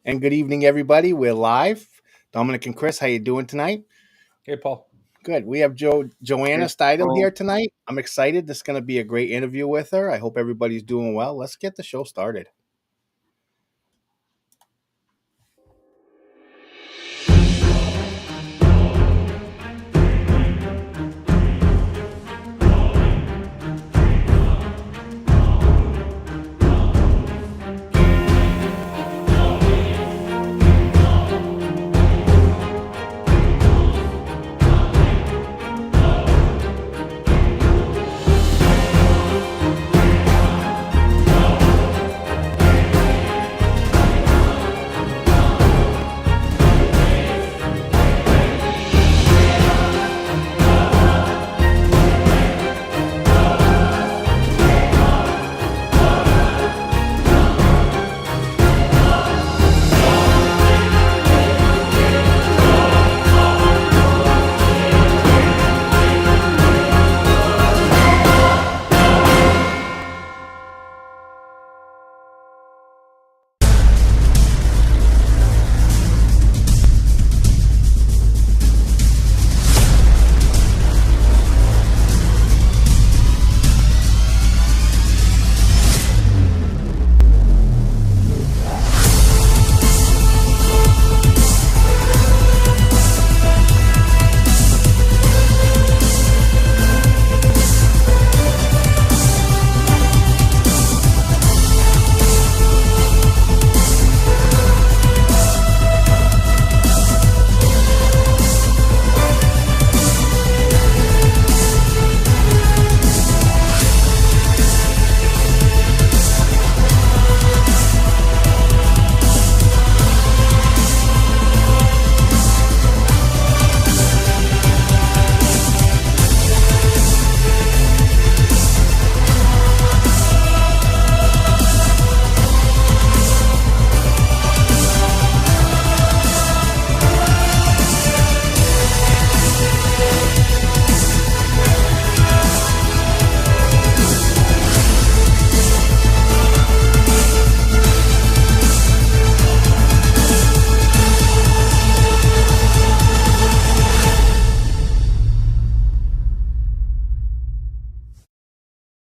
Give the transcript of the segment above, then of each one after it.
And good evening, everybody. We're live. Dominic and Chris, how you doing tonight? Hey, Paul. Good. We have Joanna Good. Steidle Oh, here tonight. I'm excited. This is going to be a great interview with her. I hope everybody's doing well. Let's get the show started.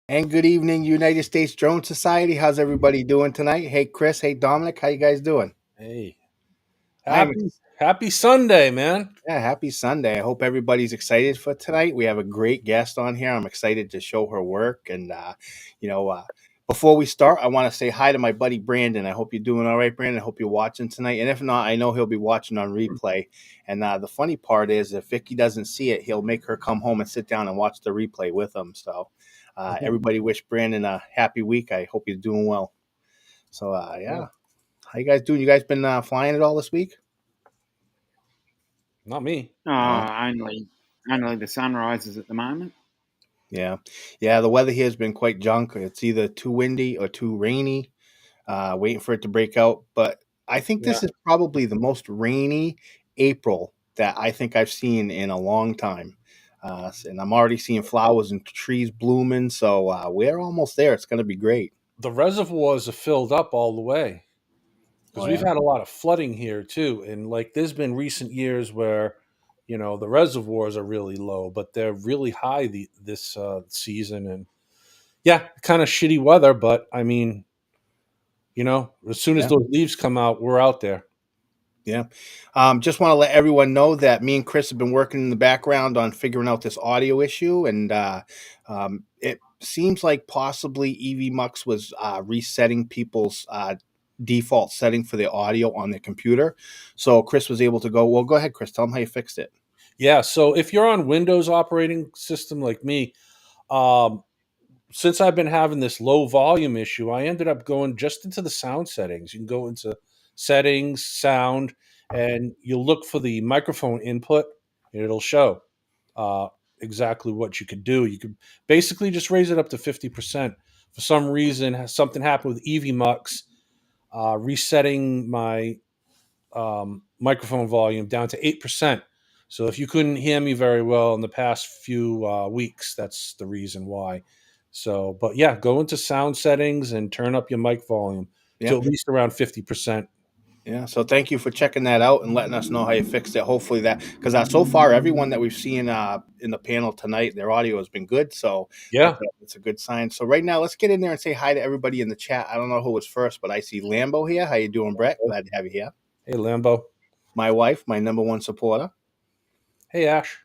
And good evening, United States Drone Society. How's everybody doing tonight? Hey, Chris. Hey, Dominic. How you guys doing? Hey, I'm happy Sunday, man. Yeah, happy Sunday. I hope everybody's excited for tonight. We have a great guest on here. I'm excited to show her work. And, you know, uh, before we start, I want to say hi to my buddy Brandon. I hope you're doing all right, Brandon. I hope you're watching tonight. And if not, I know he'll be watching on replay. And the funny part is, if Vicky doesn't see it, he'll make her come home and sit down and watch the replay with him. So, everybody wish Brandon a happy week. I hope he's doing well. So, yeah. How you guys doing? You guys been flying it all this week? Not me. No. only the sunrises at the moment. Yeah. The weather here has been quite junk. It's either too windy or too rainy. Waiting for it to break out. But I think this is probably the most rainy April that I think I've seen in a long time. And I'm already seeing flowers and trees blooming. So we're almost there. It's going to be great. The reservoirs are filled up all the way because Oh, we've yeah. had a lot of flooding here too. And like, there's been recent years where, the reservoirs are really low, but they're really high this season. And yeah, kind of shitty weather, but I mean, as soon as Yeah. those leaves come out, we're out there. Yeah. Just want to let everyone know that me and Chris have been working in the background on figuring out this audio issue. And it seems like possibly EV was resetting people's default setting for the audio on their computer. So Chris was able to go ahead, Chris, tell them how you fixed it. Yeah. So if you're on Windows operating system like me, since I've been having this low volume issue, I ended up going just into the sound settings. You can go into settings, sound, and you'll look for the microphone input, and it'll show exactly what you could do. You could basically just raise it up to 50%. For some reason, something happened with EVMux, resetting my microphone volume down to 8%. So if you couldn't hear me very well in the past few weeks, that's the reason why. So, but yeah, go into sound settings and turn up your mic volume to at least around 50%. Yeah, so thank you for checking that out and letting us know how you fixed it. Hopefully that, because so far everyone that we've seen in the panel tonight, their audio has been good. So Yeah. that's a good sign. So right now, let's get in there and say hi to everybody in the chat. I don't know who was first, but I see Lambo here. How you doing, Brett? Glad to have you here. Hey, Lambo. My wife, my number one supporter, Hey, Ash.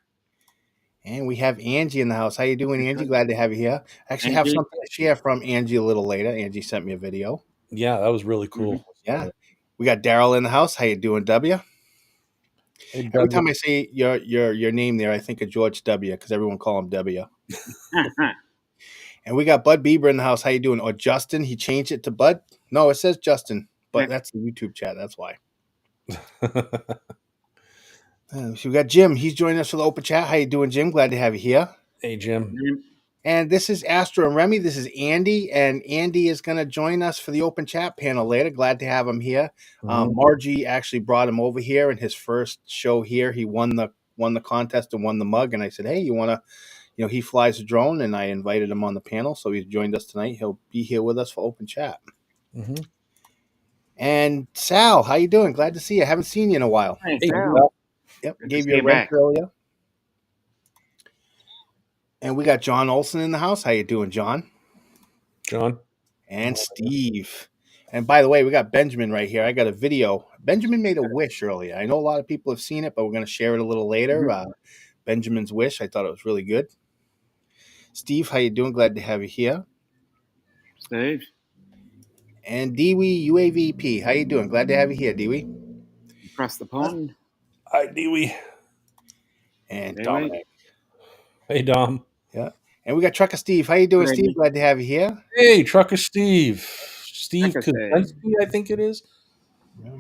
and we have Angie in the house. How you doing, Angie? Glad to have you here. I actually have Angie. something to share from Angie a little later. Angie sent me a video. Yeah, that was really cool. Yeah, we got Daryl in the house. How you doing, W? Hey, Every W. time I say your name there, I think of George W. because everyone call him W. And we got Bud Bieber in the house. How you doing? Or Justin? He changed it to Bud. No, it says Justin, but Yeah. that's the YouTube chat. That's why. So we got Jim. He's joining us for the open chat. How you doing, Jim? Glad to have you here. Hey, Jim. And this is Astro and Remi. This is Andy, and Andy is going to join us for the open chat panel later. Glad to have him here. Margie actually brought him over here in his first show here. He won the contest and won the mug. And I said, hey, you want to? He flies a drone, and I invited him on the panel, so he's joined us tonight. He'll be here with us for open chat. Mm-hmm. And Sal, how you doing? Glad to see you. I haven't seen you in a while. Hey, Hey, Sal. Yep, Good gave to you a see you wrench back. earlier. And we got John Olson in the house. How you doing, John? John. And Steve. And by the way, we got Benjamin right here. I got a video. Benjamin made a wish earlier. I know a lot of people have seen it, but we're going to share it a little later. Benjamin's wish. I thought it was really good. Steve, how you doing? Glad to have you here. Steve. And Dewey UAVP. How you doing? Glad to have you here, Dewey. Across the pond. Hi, Dewey. And Dewey. Dominic. Hey, Dom. Yeah. And we got Trucker Steve. How you doing, Good Steve? evening. Glad to have you here. Hey, Trucker Steve. Steve Trucker Steve. Kuzinski, I think it is. Yeah.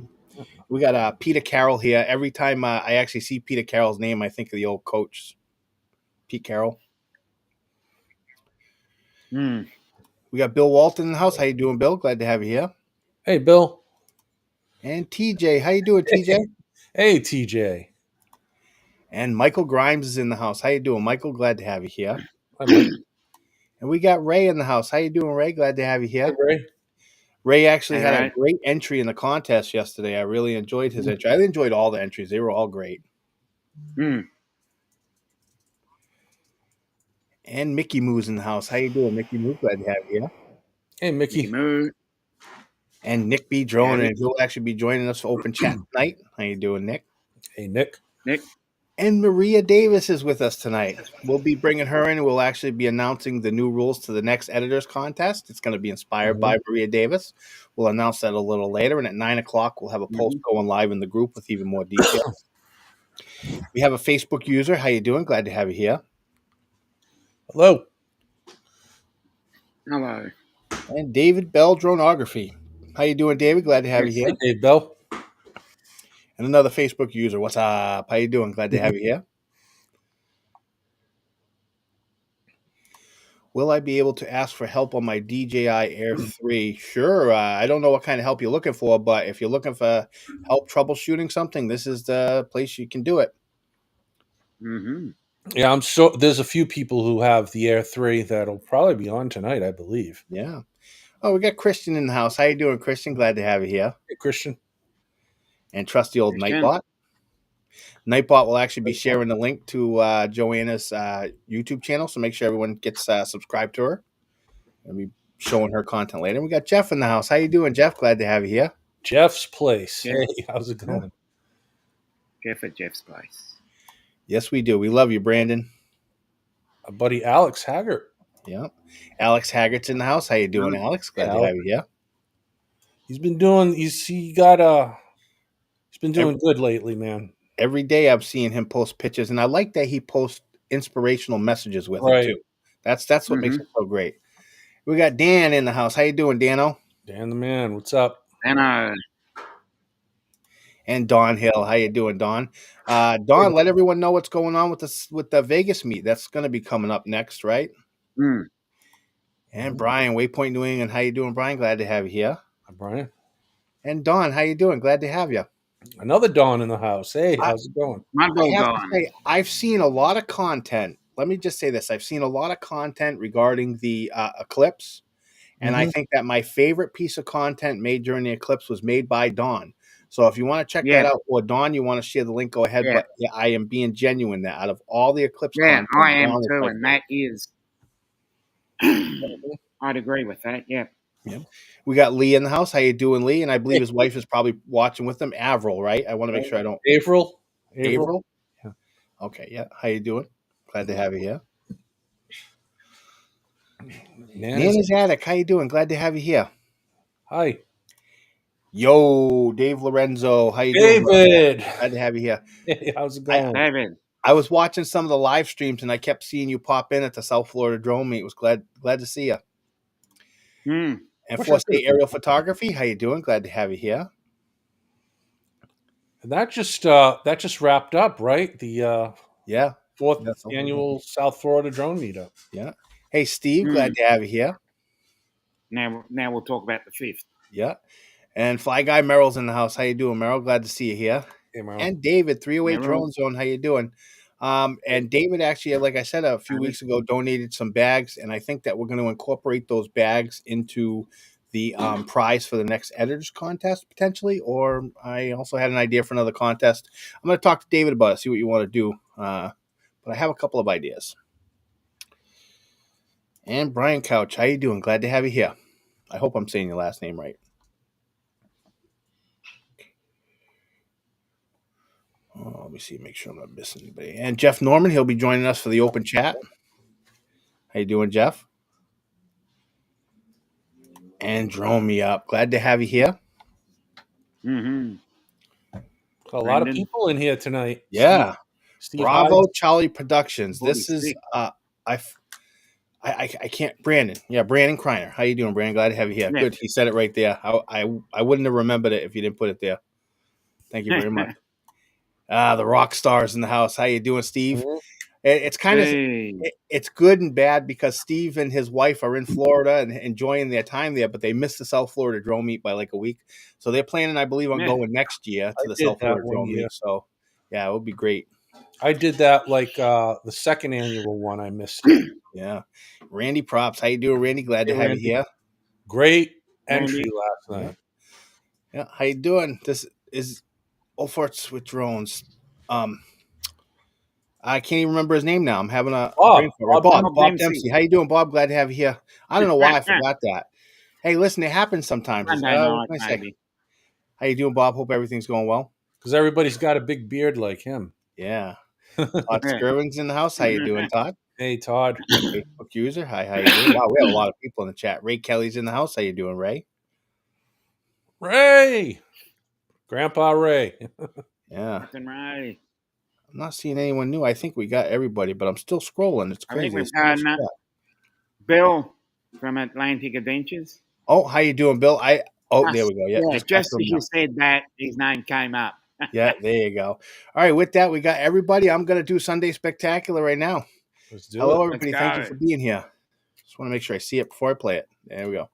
We got Peter Carroll here. Every time I actually see Peter Carroll's name, I think of the old coach, Pete Carroll. We got Bill Walton in the house. How you doing, Bill? Glad to have you here. Hey, Bill. And TJ. How you doing, TJ? Hey, TJ. And Michael Grimes is in the house. How you doing, Michael? Glad to have you here. Hi, Mike. And we got Ray in the house. How you doing, Ray? Glad to have you here. Hey, Ray. Ray actually Hey, had Ray. a great entry in the contest yesterday. I really enjoyed his entry. I enjoyed all the entries. They were all great. And Mickey Moo's in the house. How you doing, Mickey Moo? Glad to have you here. Hey, Mickey. Moo. And Nick B. Drone, Yeah. and he'll actually be joining us for open chat tonight. How you doing, Nick? Hey, Nick. Nick. And Maria Davis is with us tonight. We'll be bringing her in. We'll actually be announcing the new rules to the next editors contest. It's going to be inspired by Maria Davis. We'll announce that a little later. And at 9 o'clock, we'll have a post going live in the group with even more details. We have a Facebook user. How you doing? Glad to have you here. Hello. Hello. And David Bell Dronography. How you doing, David? Glad to have you here. Hey, Dave Bell. And another Facebook user. What's up? How you doing? Glad to have you here. Will I be able to ask for help on my DJI Air 3? Sure. I don't know what kind of help you're looking for, but if you're looking for help troubleshooting something, this is the place you can do it. Yeah, there's a few people who have the Air 3 that'll probably be on tonight, I believe. Yeah. Oh, we got Christian in the house. How you doing, Christian? Glad to have you here. Hey, Christian. And trusty old Christian. Nightbot. Nightbot will actually be sharing the link to Joanna's YouTube channel, so make sure everyone gets subscribed to her. I'll be showing her content later. We got Jeff in the house. How you doing, Jeff? Glad to have you here. Jeff's Place. Yeah. Hey, how's it going? Jeff at Jeff's place. Yes, we do. We love you, Brandon. Our buddy Alex Haggart. Yeah. Alex Haggart's in the house. How you doing, Alex? Glad to have you here. He's been doing good lately, man. Every day I'm seeing him post pictures, and I like that he posts inspirational messages with it too. That's what makes it so great. We got Dan in the house. How you doing, Dano? Dan the man, what's up? Dano. And Don Hill. How you doing, Don? Don, let everyone know what's going on with the Vegas meet. That's going to be coming up next, right? And Brian, Waypoint New England. How you doing, Brian? Glad to have you here. Hi, Brian. And Don, how you doing? Glad to have you. Another Don in the house. Hey, how's it going? My I dog have to gone. say, I've seen a lot of content. Let me just say this. I've seen a lot of content regarding the eclipse. And I think that my favorite piece of content made during the eclipse was made by Don. So if you want to check that Yeah. out, or Dawn, you want to share the link, go ahead. Yeah. But yeah, I am being genuine that out of all the Eclipse Yeah, content, I am Dawn is too, my and favorite. that is. I'd agree with that. Yeah. Yeah. We got Lee in the house. How you doing, Lee? And I believe his wife is probably watching with him. Avril, right? I want to make sure I don't. April. Avril? Yeah. Okay, yeah. How you doing? Glad to have you here. Nana's Attic. How you doing? Glad to have you here. Hi. Yo, Dave Lorenzo. How you doing, brother? David. Glad to have you here. Hey, how's it going? David. I was watching some of the live streams and I kept seeing you pop in at the South Florida drone meet. Was glad to see you. Hmm. And Wish I Force could've- State Aerial Photography. How you doing? Glad to have you here. And that just wrapped up, right? The Yeah. fourth That's all. annual South Florida drone meetup. Yeah. Hey, Steve. Glad to have you here. Now we'll talk about the 5th. Yeah. And Fly Guy Merrill's in the house. How you doing, Merrill? Glad to see you here. Hey, Merrill. And David, 308 Merrill. Drone Zone. How you doing? And David actually, like I said a few weeks ago, donated some bags, and I think that we're going to incorporate those bags into the prize for the next editors contest potentially. Or I also had an idea for another contest. I'm going to talk to David about it, see what you want to do. But I have a couple of ideas. And Brian Couch, how you doing? Glad to have you here. I hope I'm saying your last name right. Oh, let me see, make sure I'm not missing anybody. And Jeff Norman, he'll be joining us for the open chat. How you doing, Jeff? And Drone Me Up. Glad to have you here. Mm-hmm. A lot of Brandon. people in here tonight. Yeah. Steve Bravo Hyde. Charlie Productions. This is 46. I can't Brandon. Yeah, Brandon Kreiner. How you doing, Brandon? Glad to have you here. Yeah. Good. He said it right there. I wouldn't have remembered it if you didn't put it there. Thank you very much. The rock stars in the house. How you doing, Steve? Mhm. It's kind of Hey. it's good and bad because Steve and his wife are in Florida and enjoying their time there, but they missed the South Florida drone meet by like a week. So they're planning, I believe, on Yeah. going next year to I the did South that Florida one drone year. meet. So yeah, it would be great. I did that like the second annual one. I missed it. Yeah. Randy Props. How you doing, Randy? Glad to Hey, have Randy. you here. Great Randy. entry last night. Yeah. How you doing? This is all sorts with drones. I can't even remember his name now. I'm having a brain fart. Bob Bob Dempsey. Dempsey. How you doing, Bob? Glad to have you here. I don't know why I forgot that. Hey, listen, it happens sometimes. Monday What night, can I say? maybe. How you doing, Bob? Hope everything's going well. Because everybody's got a big beard like him. Yeah. Todd Yeah. Skirving's in the house. How you doing, Todd? Hey, Todd. Facebook user. Hi, how you doing? Wow, we have a lot of people in the chat. Ray Kelly's in the house. How you doing, Ray? Ray. Grandpa Ray. Yeah. Captain Ray. I'm not seeing anyone new. I think we got everybody, but I'm still scrolling. It's I think crazy. we've There's so got much crap. Bill from Atlantic Adventures. Oh, how you doing, Bill? There we go. Yeah, just got as them you now. said that, his name came up. Yeah, there you go. All right, with that, we got everybody. I'm going to do Sunday Spectacular right now. Let's do Hello, it. everybody. Let's Thank you go. for being here. Just want to make sure I see it before I play it. There we go.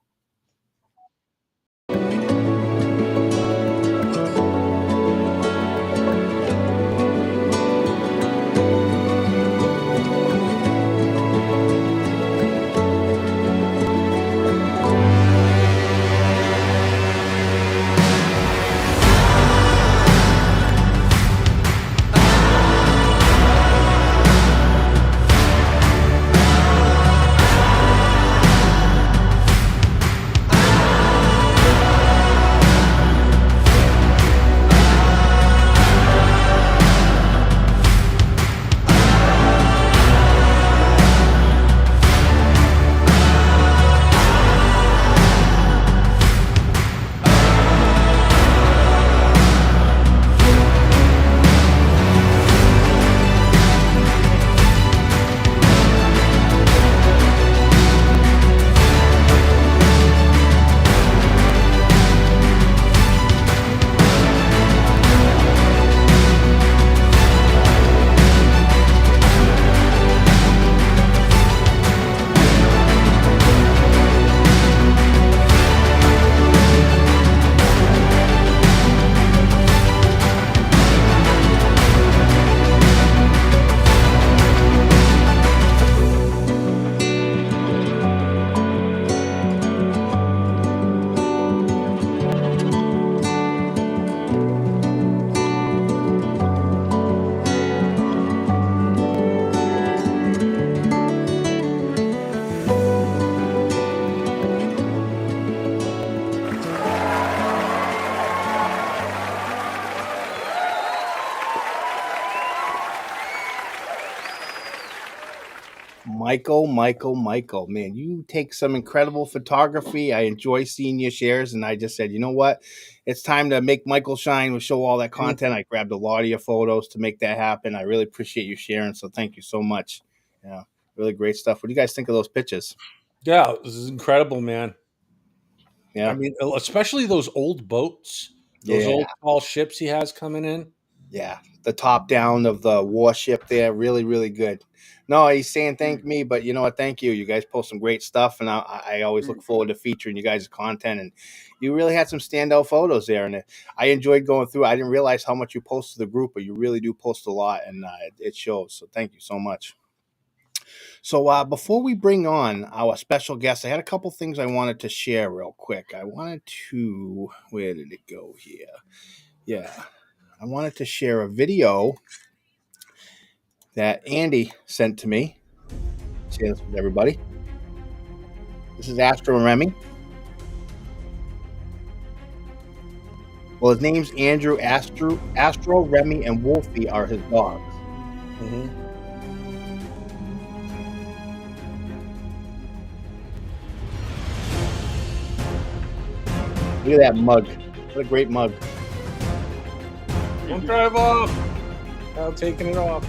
Michael, man, you take some incredible photography. I enjoy seeing your shares, and I just said, you know what? It's time to make Michael shine. We'll show all that content. I grabbed a lot of your photos to make that happen. I really appreciate you sharing, so thank you so much. Yeah, really great stuff. What do you guys think of those pictures? Yeah, this is incredible, man. I Yeah, mean, especially those old boats, those yeah, old tall ships he has coming in. yeah. The top down of the warship there, really, really good. No, he's saying thank me, but you know what? Thank you. You guys post some great stuff, and I always look forward to featuring you guys' content. And you really had some standout photos there, and I enjoyed going through. I didn't realize how much you post to the group, but you really do post a lot, and it shows. So thank you so much. So before we bring on our special guest, I had a couple things I wanted to share real quick. I wanted to, where did it go here? Yeah, I wanted to share a video that Andy sent to me. Share this with everybody. This is Astro and Remi. Well, his name's Andrew. Astro, Remi, and Wolfie are his dogs. Mm-hmm. Look at that mug. What a great mug. Don't drive off. Now taking it off.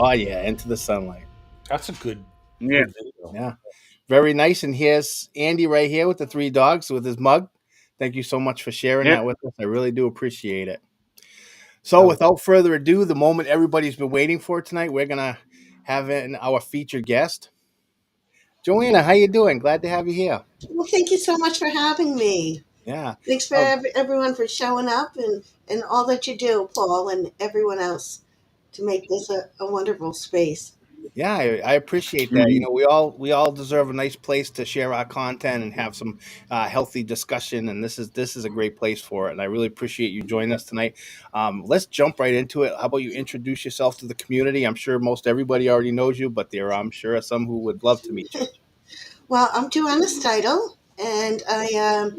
Oh, yeah, into the sunlight. That's a good, Yeah. good video. Yeah, very nice. And here's Andy right here with the three dogs with his mug. Thank you so much for sharing Yep. that with us. I really do appreciate it. So without further ado, the moment everybody's been waiting for tonight, we're going to have in our featured guest. Joanna, how you doing? Glad to have you here. Well, thank you so much for having me. Yeah. Thanks for everyone for showing up and all that you do, Paul, and everyone else to make this a wonderful space. Yeah, I appreciate that. You know, we all deserve a nice place to share our content and have some healthy discussion, and this is a great place for it. And I really appreciate you joining us tonight. Let's jump right into it. How about you introduce yourself to the community? I'm sure most everybody already knows you, but there I'm sure are some who would love to meet you. Well, I'm Joanna Steidle, and I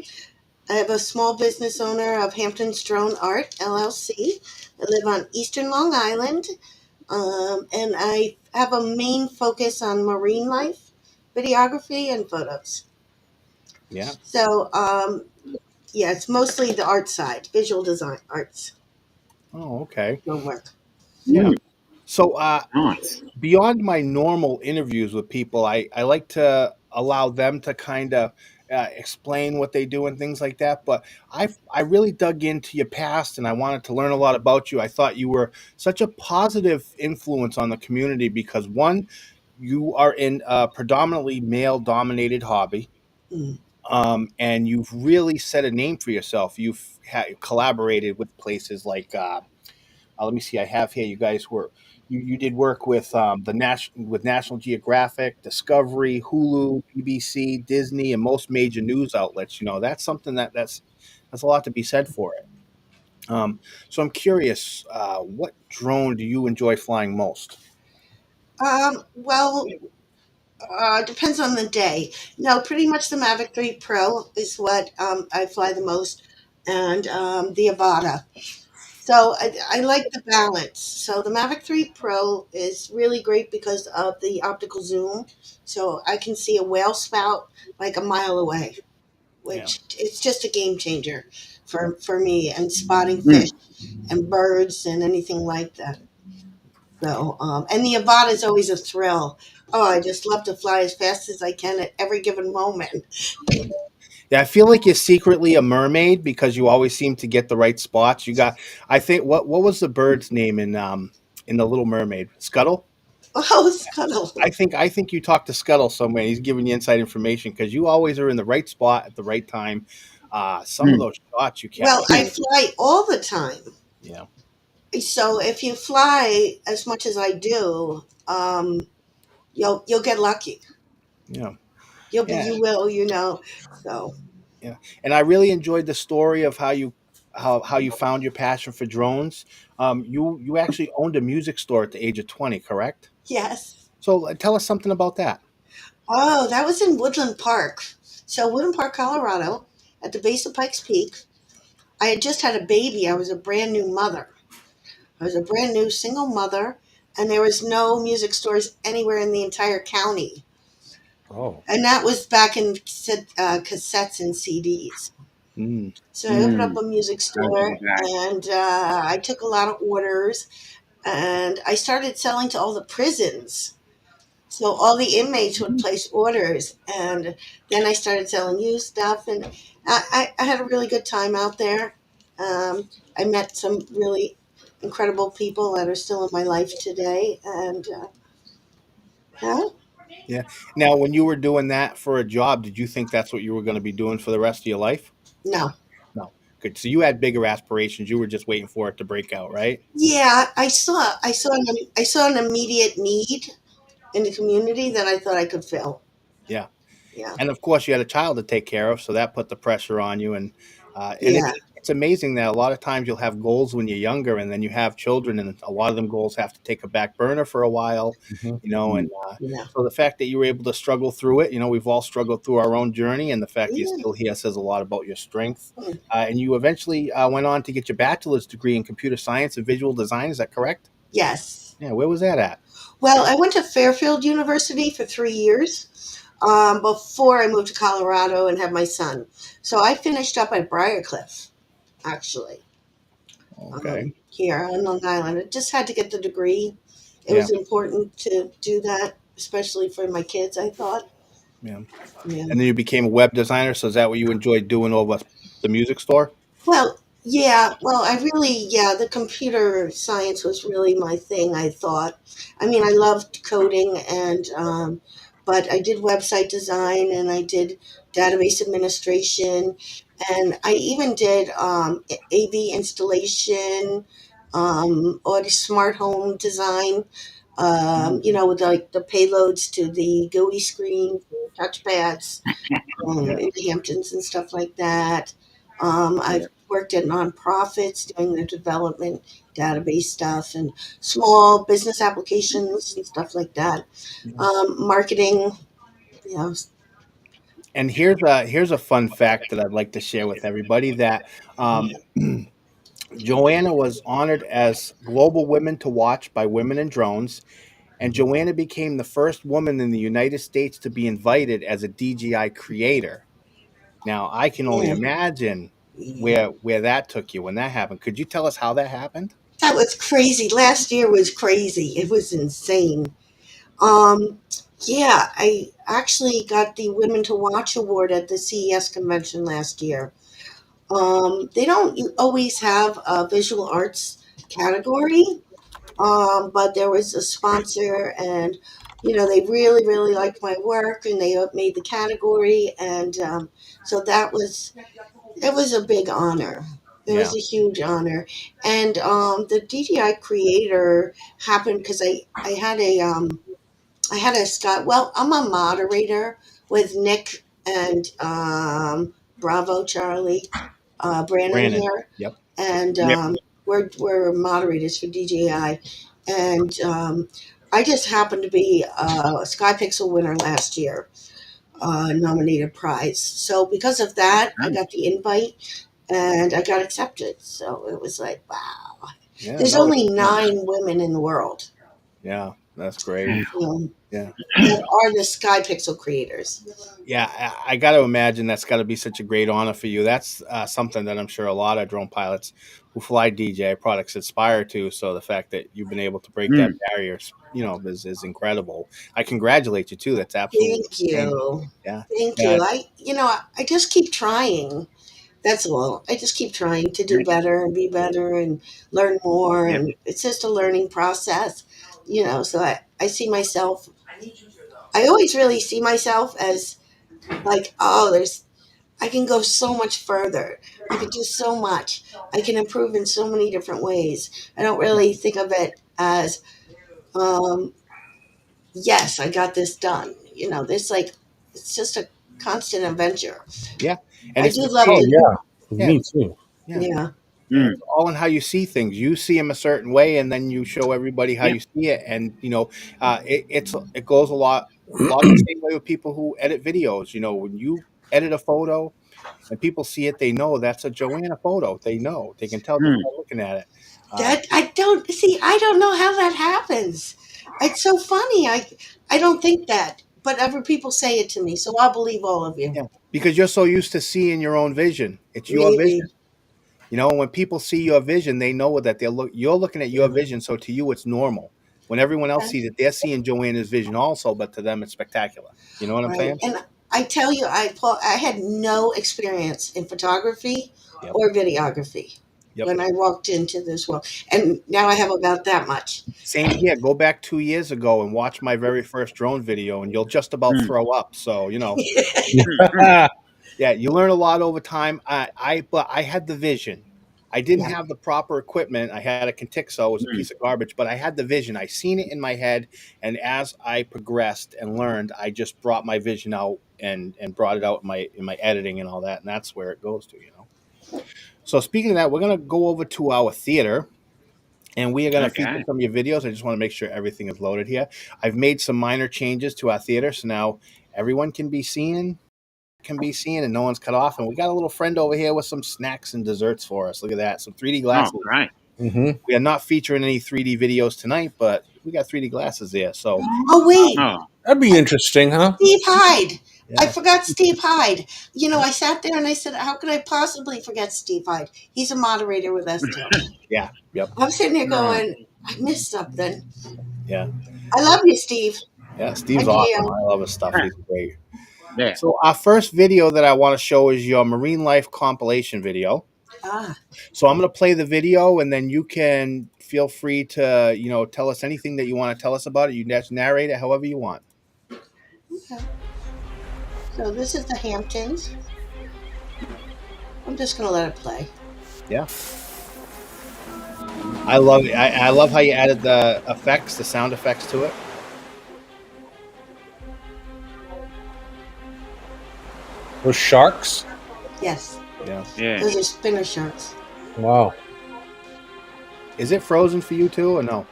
have a small business owner of Hampton's Drone Art LLC. I live on Eastern Long Island. And I have a main focus on marine life, videography, and photos. Yeah. So, yeah, it's mostly the art side, visual design arts. Oh, okay. Your work. Yeah. So, Nice. beyond my normal interviews with people, I like to allow them to kind of explain what they do and things like that. But I really dug into your past and I wanted to learn a lot about you. I thought you were such a positive influence on the community because one, you are in a predominantly male dominated hobby. Mm. And you've really set a name for yourself. You've collaborated with places like let me see. I have here. You guys were you did work with with National Geographic, Discovery, Hulu, BBC, Disney, and most major news outlets. You know that's something that's a lot to be said for it. So I'm curious, what drone do you enjoy flying most? Well, depends on the day. No, pretty much the Mavic 3 Pro is what I fly the most, and the Avata. So I like the balance. So the Mavic 3 Pro is really great because of the optical zoom. So I can see a whale spout like a mile away, which it's just a game changer for me and spotting fish and birds and anything like that. So, and the Avata is always a thrill. Oh, I just love to fly as fast as I can at every given moment. Yeah, I feel like you're secretly a mermaid because you always seem to get the right spots. You got, I think, what was the bird's name in the Little Mermaid? Scuttle. Oh, Scuttle. I think you talked to Scuttle somewhere. He's giving you inside information because you always are in the right spot at the right time. Some of those shots you Well, capture. I fly all the time. Yeah. So if you fly as much as I do, you'll get lucky. Yeah. You will, So Yeah. And I really enjoyed the story of how you found your passion for drones. You actually owned a music store at the age of 20, correct? yes. So tell us something about that. Oh, that was in Woodland Park. So, Woodland Park, Colorado, at the base of Pikes Peak. I had just had a baby. I was a brand new mother. I was a brand new single mother, and there was no music stores anywhere in the entire county. Oh, And that was back in cassettes and CDs. Mm. So I opened up Mm. a music I store, remember that. and I took a lot of orders, and I started selling to all the prisons. So all the inmates would place orders, and then I started selling used stuff, and I had a really good time out there. I met some really incredible people that are still in my life today, and yeah, Yeah. Now, when you were doing that for a job, did you think that's what you were going to be doing for the rest of your life? no, No. Good. So you had bigger aspirations. You were just waiting for it to break out, right? yeah, I saw an immediate need in the community that I thought I could fill. Yeah. Yeah, And of course, you had a child to take care of, so that put the pressure on you. And yeah, it's amazing that a lot of times you'll have goals when you're younger, and then you have children, and a lot of them goals have to take a back burner for a while, hmm you know. And yeah, so the fact that you were able to struggle through it, we've all struggled through our own journey, and the fact that you're yeah. still here says a lot about your strength. Hmm. And you eventually went on to get your bachelor's degree in computer science and visual design. Is that correct? Yes. Yeah. Where was that at? Well, I went to Fairfield University for 3 years before I moved to Colorado and had my son. So I finished up at Briarcliff, actually, Okay. here on Long Island. I just had to get the degree. It Yeah. was important to do that, especially for my kids, I thought. Yeah. Yeah. And then you became a web designer. So is that what you enjoyed doing over the music store? Well, yeah, well, yeah, the computer science was really my thing, I thought. I mean, I loved coding but I did website design and I did database administration and I even did AV installation, or the smart home design, with like the payloads to the GUI screen, touchpads, Yeah. in the Hamptons and stuff like that. Yeah. I've worked at nonprofits doing their development, database stuff, and small business applications and stuff like that. Yeah. Marketing, you know, And here's a fun fact that I'd like to share with everybody that um, Joanna was honored as Global Women to Watch by Women in Drones, and Joanna became the first woman in the United States to be invited as a DJI creator. Now, I can only yeah, imagine yeah. where that took you when that happened. Could you tell us how that happened? That was crazy. Last year was crazy. It was insane. Um, yeah, I actually got the Women to Watch award at the CES convention last year. They don't always have a visual arts category, but there was a sponsor, and they really, really liked my work, and they made the category, and so it was a big honor. It Yeah. was a huge honor, and the DDI creator happened because I had a Scott. Well, I'm a moderator with Nick and Bravo Charlie, Brandon Brandon. here, Yep. and Yep. we're moderators for DJI, and I just happened to be a Sky Pixel winner last year, nominated prize. So because of that, I got the invite and I got accepted. So it was like, wow. Yeah. There's No. only 9 women in the world, Yeah. That's great. um, Yeah. that are the Sky Pixel creators. Yeah, I got to imagine that's got to be such a great honor for you. That's something that I'm sure a lot of drone pilots who fly DJI products aspire to. So the fact that you've been able to break that Mm. barrier, is incredible. I congratulate you too. That's absolutely Thank insane. you. Yeah, Thank yeah, you. I just keep trying. That's all. I just keep trying to do Yep. better and be better and learn more. Yep. And it's just a learning process, So I see myself, I always really see myself as like, oh, I can go so much further. I can do so much. I can improve in so many different ways. I don't really think of it as, um, yes, I got this done. There's like, it's just a constant adventure. yeah. And I it's do the love oh same. to, yeah, Yeah, me too. yeah. yeah. Mm. It's all in how you see things. You see them a certain way, and then you show everybody how Yeah. you see it. And it goes a lot the same way with people who edit videos. When you edit a photo and people see it, they know that's a Joanna photo. They know, they can tell just Mm. by looking at it. That I don't see. I don't know how that happens. It's so funny. I don't think that, but other people say it to me, so I'll believe all of you. Yeah, because you're so used to seeing your own vision. It's your vision. Maybe. When people see your vision, they know that you're looking at your vision. So to you, it's normal. When everyone else sees it, they're seeing Joanna's vision also, but to them, it's spectacular. You know what I'm Right. saying? And I tell you, I had no experience in photography Yep. or videography Yep. when I walked into this world. And now I have about that much. Same here. Go back 2 years ago and watch my very first drone video, and you'll just about Mm. throw up. So Mm. yeah, you learn a lot over time. But I had the vision. I didn't Yeah. have the proper equipment. I had a Contixo, it was a Mm. piece of garbage, but I had the vision. I seen it in my head, and as I progressed and learned, I just brought my vision out and brought it out in my editing and all that, and that's where it goes to. So speaking of that, we're gonna go over to our theater. And we are going to feature Okay. some of your videos. I just want to make sure everything is loaded here. I've made some minor changes to our theater, so now everyone can be seen, and no one's cut off. And we got a little friend over here with some snacks and desserts for us. Look at that, some 3D Oh, glasses. right. Mm-hmm. We are not featuring any 3D videos tonight, but we got 3D glasses there. So Oh, wait. Oh, That'd be interesting, huh? Steve Hyde. I yeah, forgot Steve Hyde. I sat there and I said, how could I possibly forget Steve Hyde? He's a moderator with us too. yeah, yep, I'm sitting there No. going, I missed something. yeah, I love you, Steve. yeah. Steve's I awesome. do. I love his stuff. He's great. Yeah. So our first video that I want to show is your marine life compilation video. Ah, So I'm going to play the video, and then you can feel free to, tell us anything that you want to tell us about it. You can narrate it however you want. okay. So this is the Hamptons. I'm just going to let it play. Yeah. I love it. I love how you added the sound effects to it. Those sharks? Yes. Yeah. Yeah. Those are spinner sharks. Wow. Is it frozen for you too, or no?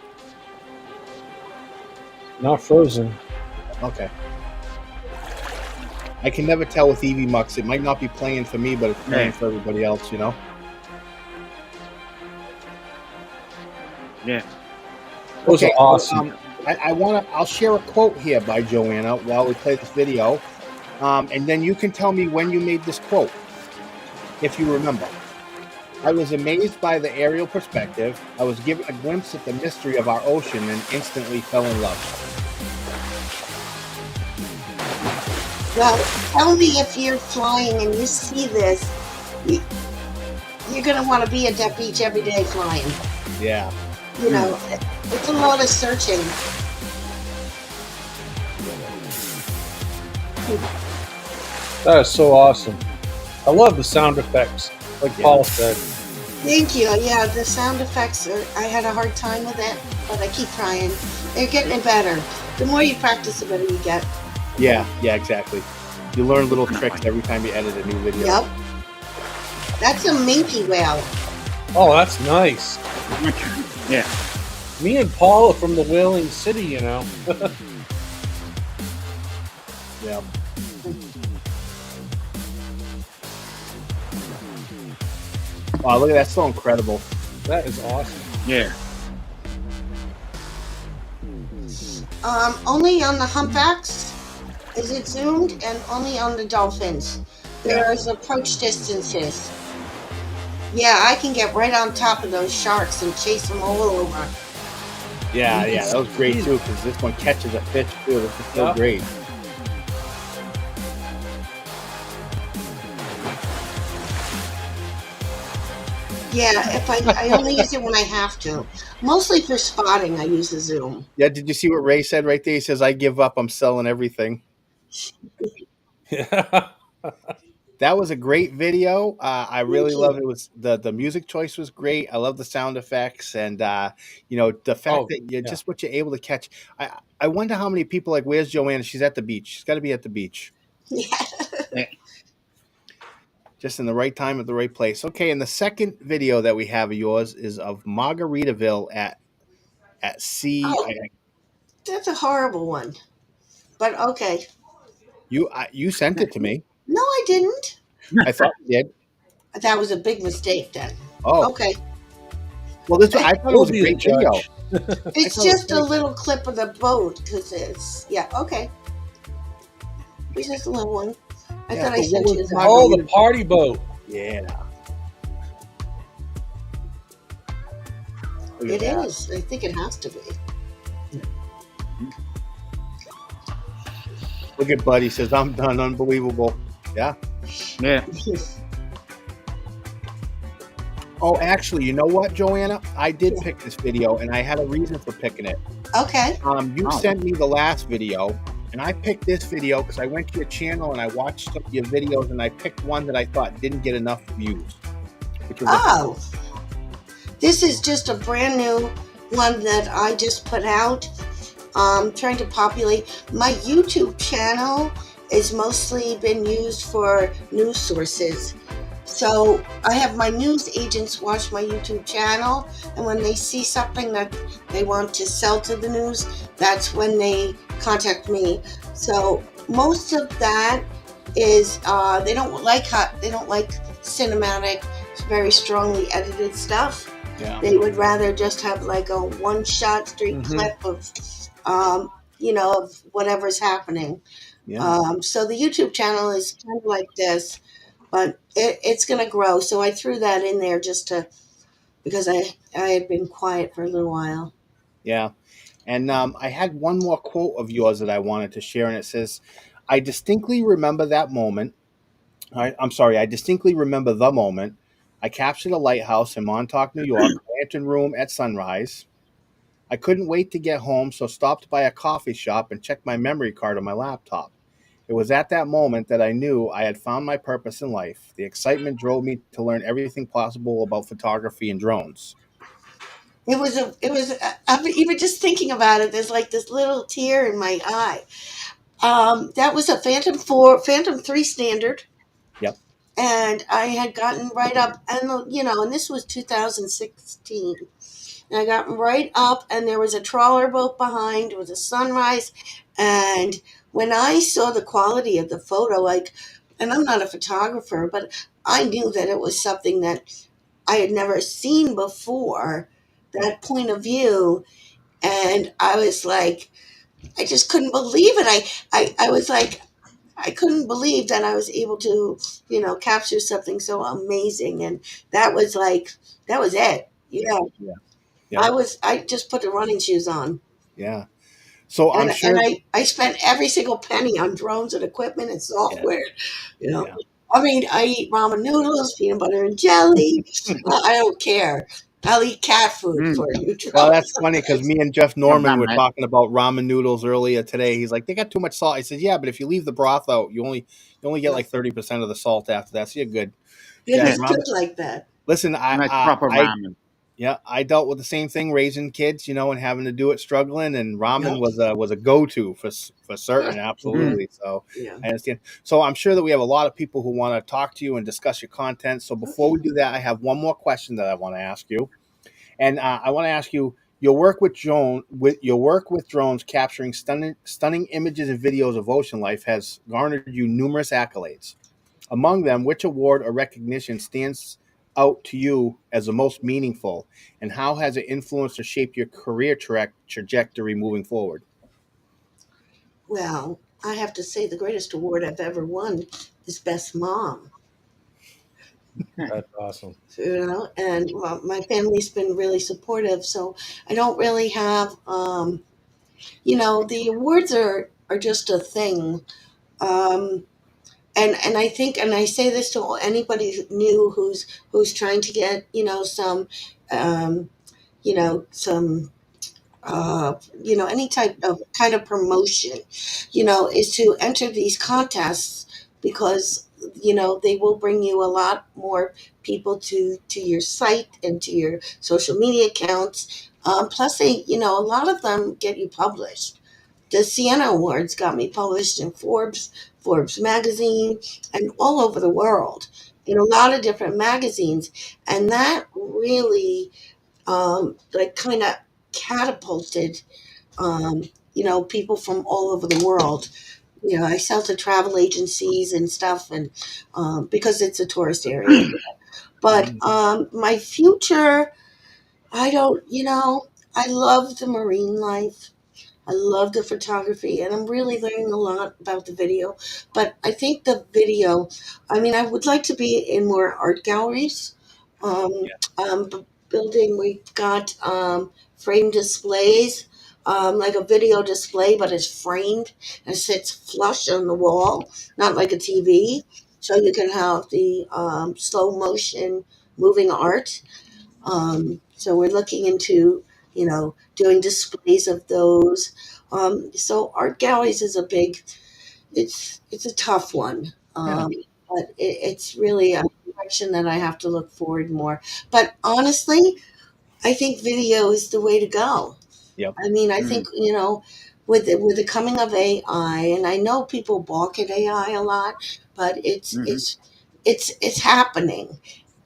Not frozen. Okay. I can never tell with EV Mux. It might not be playing for me, but it's playing Yeah. for everybody else, Yeah. Those are awesome. I'll share a quote here by Joanna while we play this video. And then you can tell me when you made this quote, if you remember. I was amazed by the aerial perspective. I was given a glimpse at the mystery of our ocean and instantly fell in love. Well, tell me if you're flying and you see this, you're going to want to be at that beach every day flying. Yeah. It's a lot of searching. That is so awesome. I love the sound effects, like Paul said. Thank you. Yeah, the sound effects, I had a hard time with it, but I keep trying. They're getting it better. The more you practice, the better you get. Yeah, exactly. You learn little tricks every time you edit a new video. Yep. That's a minke whale. Oh, that's nice. Yeah. Me and Paul are from the whaling city, Yeah. Wow, look at that. So incredible. That is awesome. Yeah. Only on the humpbacks is it zoomed, and only on the dolphins. There's approach distances. Yeah, I can get right on top of those sharks and chase them all over. Yeah, that was great too, because this one catches a fish too. This is so great. Yeah, if I only use it when I have to. Mostly for spotting, I use the zoom. Yeah, did you see what Ray said right there? He says, "I give up. I'm selling everything." Yeah. That was a great video. I really love it. Was the music choice was great. I love the sound effects, and the fact that just what you're able to catch. I wonder how many people where's Joanna? She's at the beach. She's got to be at the beach. Yeah. Just in the right time at the right place. Okay, and the second video that we have of yours is of Margaritaville at sea. Oh, that's a horrible one. But okay. You sent it to me. No, I didn't. I thought you did. That was a big mistake then. Oh, Okay. well, I thought it We'll was a be the great video. judge. It's thought it was just a great. little clip of the boat because yeah, okay. It's just a little one. I Yeah, thought I so what sent was you that. Oh, the party boat. Yeah. Look at It that. is. I think it has to be. Look at Buddy says, I'm done. Unbelievable. Yeah. Yeah. Oh, actually, you know what, Joanna? I did pick this video, and I had a reason for picking it. Okay. You Oh. sent me the last video, and I picked this video because I went to your channel and I watched some of your videos, and I picked one that I thought didn't get enough views. Which was Oh. This is just a brand new one that I just put out. Trying to populate. My YouTube channel is mostly been used for news sources. So I have my news agents watch my YouTube channel, and when they see something that they want to sell to the news, that's when they contact me. So most of that is they don't like cinematic, very strongly edited stuff. yeah. They would rather just have like a one-shot straight Mhm. clip of, of whatever's happening. Yeah. So the YouTube channel is kind of like this, but it's going to grow. So I threw that in there because I had been quiet for a little while. Yeah. And I had one more quote of yours that I wanted to share, and it says, I distinctly remember that moment. I'm sorry, I distinctly remember the moment. I captured a lighthouse in Montauk, New York, lantern room at sunrise. I couldn't wait to get home, so stopped by a coffee shop and checked my memory card on my laptop. It was at that moment that I knew I had found my purpose in life. The excitement drove me to learn everything possible about photography and drones. I'm even just thinking about it. There's like this little tear in my eye. That was a Phantom 3 standard. Yep. And I had gotten right up, and this was 2016. And I got right up, and there was a trawler boat behind. It was a sunrise, and when I saw the quality of the photo, and I'm not a photographer, but I knew that it was something that I had never seen before. That point of view, and I was like, I just couldn't believe it. I was like, I couldn't believe that I was able to, capture something so amazing. And that was it. Yeah. Yeah. Yeah. I just put the running shoes on. Yeah. So I'm And sure. I spent every single penny on drones and equipment and software. Yeah. I mean, I eat ramen noodles, peanut butter and jelly. I don't care. I'll eat cat food for you. Well, that's funny because me and Jeff Norman done, were mate. talking about ramen noodles earlier today. He's like, they got too much salt. I said, yeah, but if you leave the broth out, you only get like 30% of the salt after that, so you're good. Yeah, Yeah, it's ramen. good like that. Listen, Nice proper ramen. I dealt with the same thing raising kids, and having to do it struggling, and ramen Yeah. was a go-to for certain, absolutely. So Yeah. I understand. So I'm sure that we have a lot of people who want to talk to you and discuss your content. So before we do that, I have one more question that I want to ask you, and I want to ask you your work with drones capturing stunning images and videos of ocean life has garnered you numerous accolades. Among them, which award or recognition stands out to you as the most meaningful, and how has it influenced or shaped your career trajectory moving forward? Well, I have to say the greatest award I've ever won is Best Mom. That's awesome. And my family's been really supportive, so I don't really have, the awards are just a thing. Um, and I think, and I say this to anybody new who's trying to get, um, some any type of kind of promotion, is to enter these contests because they will bring you a lot more people to your site and to your social media accounts. Plus, a lot of them get you published. The Sienna Awards got me published in Forbes magazine, and all over the world. in a lot of different magazines, and that really like kind of catapulted um, people from all over the world. I sell to travel agencies and stuff, and because it's a tourist area. But my future, I don't, I love the marine life. I love the photography, and I'm really learning a lot about the video. But I think the video, I mean, I would like to be in more art galleries. Um, Building, we've got frame displays, like a video display, but it's framed and sits flush on the wall, not like a TV. So you can have the slow motion moving art. So we're looking into, doing displays of those. So art galleries is a big, it's a tough one. But it's really a direction that I have to look forward more. But honestly, I think video is the way to go. Yep. I mean, I think, with the coming of AI, and I know people balk at AI a lot, but it's happening.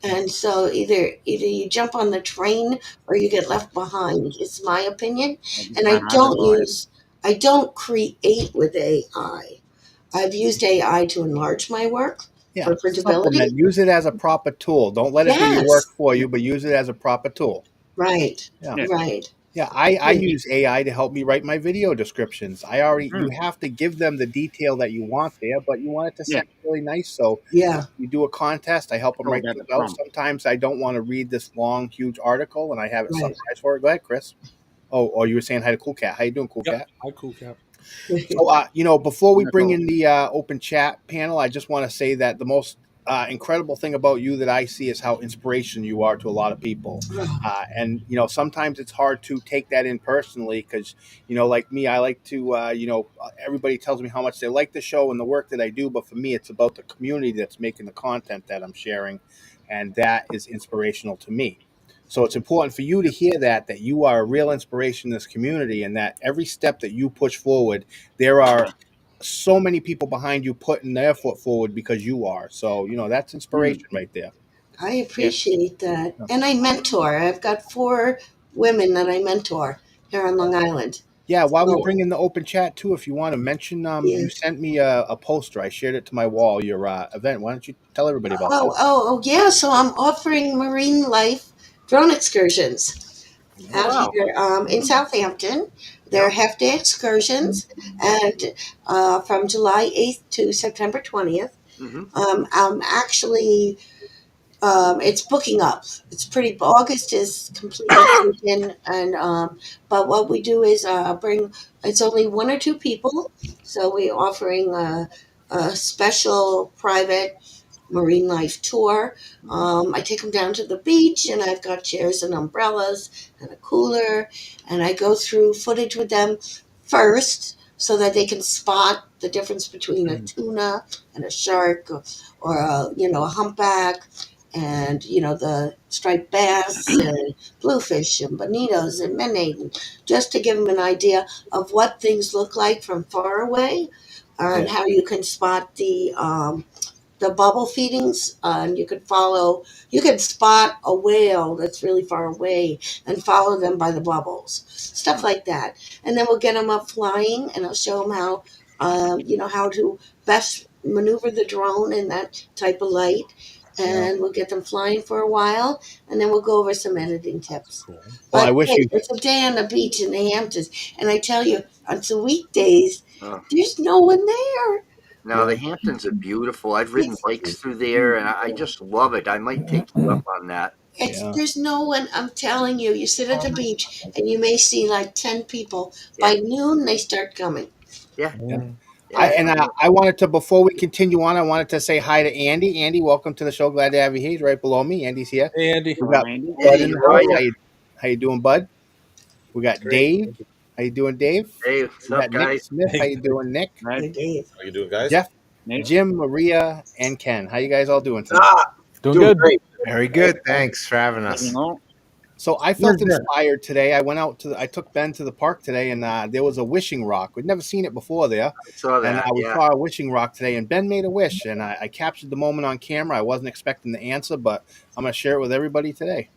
And so either you jump on the train or you get left behind. It's my opinion. And I don't create with AI. I've used AI to enlarge my work Yeah, for supplement. printability. Use it as a proper tool. Don't let it do your work Yes, for you, but use it as a proper tool. right, Yeah. Yeah. right. Yeah, I use AI to help me write my video descriptions. You have to give them the detail that you want there, but you want it to Yeah. sound really nice. So Yeah, you do a contest, I help them Throw write that things the out. prompt. Sometimes I don't want to read this long, huge article, and I have it right. summarized for it. Go ahead, Chris. Oh, you were saying hi to Cool Cat. How you doing, Cool Yep. Cat? Hi, Cool Cap. So, before we bring Wonderful. in the open chat panel, I just want to say that the most incredible thing about you that I see is how inspiration you are to a lot of people. And sometimes it's hard to take that in personally because, like me, I like to, everybody tells me how much they like the show and the work that I do. But for me, it's about the community that's making the content that I'm sharing. And that is inspirational to me. So it's important for you to hear that you are a real inspiration in this community and that every step that you push forward, there are so many people behind you putting their foot forward because you are. So, that's inspiration right there. I Yeah. appreciate that. And I mentor. I've got 4 women that I mentor here on Long Island. Yeah, while we So, bring in the open chat too, if you want to mention, yeah. you sent me a poster. I shared it to my wall, your event. Why don't you tell everybody about that? Yeah. So I'm offering marine life drone excursions Yeah. out Wow. here in Southampton. They're Yep. half day excursions, and from July 8th to September 20th. Hmm. I'm actually it's booking up. It's pretty. August is completely taken, and but what we do is bring. It's only 1 or 2 people, so we're offering a special private marine life tour. I take them down to the beach, and I've got chairs and umbrellas and a cooler, and I go through footage with them first so that they can spot the difference between a tuna and a shark, or a humpback, and the striped bass and bluefish and bonitos and menhaden, just to give them an idea of what things look like from far away, and how you can spot the bubble feedings, and you can spot a whale that's really far away and follow them by the bubbles, stuff like that. And then we'll get them up flying, and I'll show them how to best maneuver the drone in that type of light. Yeah. And we'll get them flying for a while, and then we'll go over some editing tips. Cool. Well, I But wish hey, you. it's a day on the beach in the Hamptons, and I tell you, on some weekdays, Oh. there's no one there. Now the Hamptons are beautiful. I've ridden It's bikes through there, and I just love it. I might take you up on that. Yeah. There's no one. I'm telling you. You sit at the beach and you may see like 10 people. Yeah. By noon, they start coming. Yeah. Mm. Yeah. I wanted to, before we continue on, I wanted to say hi to Andy. Andy, welcome to the show. Glad to have you here. He's right below me. Andy's here. Hey, Andy. We Hello, got Andy. Bud Hey, in the how are house. you? How you doing, Bud? We got Great. Dave. How you doing, Dave? Hey, what's We up, got Nick guys? Smith. How Hey. you doing, Nick? Right. Hey, Dave. How you doing, guys? Jeff, Nick. Jim, Maria, and Ken. How you guys all doing tonight? Ah, Doing good. great. Very good. Thanks for having us. You know, So I Where's felt that? inspired today. I took Ben to the park today, and there was a wishing rock. We'd never seen it before there, I saw and that. we Yeah. saw a wishing rock today. And Ben made a wish, and I captured the moment on camera. I wasn't expecting the answer, but I'm gonna share it with everybody today.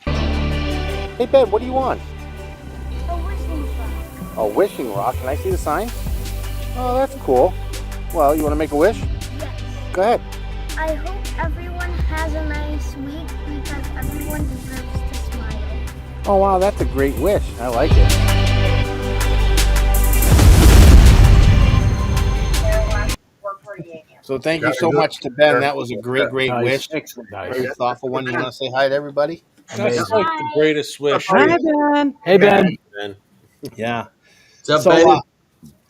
Hey Ben, what do you want? A wishing rock. A wishing rock. Can I see the sign? Oh, that's cool. Well, you want to make a wish? Yes. Go ahead. I hope everyone has a nice week because everyone deserves to smile. Oh wow, that's a great wish. I like it. So thank you so much to Ben. That was a great wish. Very thoughtful one. You want to say hi to everybody? That's like the greatest wish. Hi, Ben. Hey, Ben. Yeah. What's up, So, baby?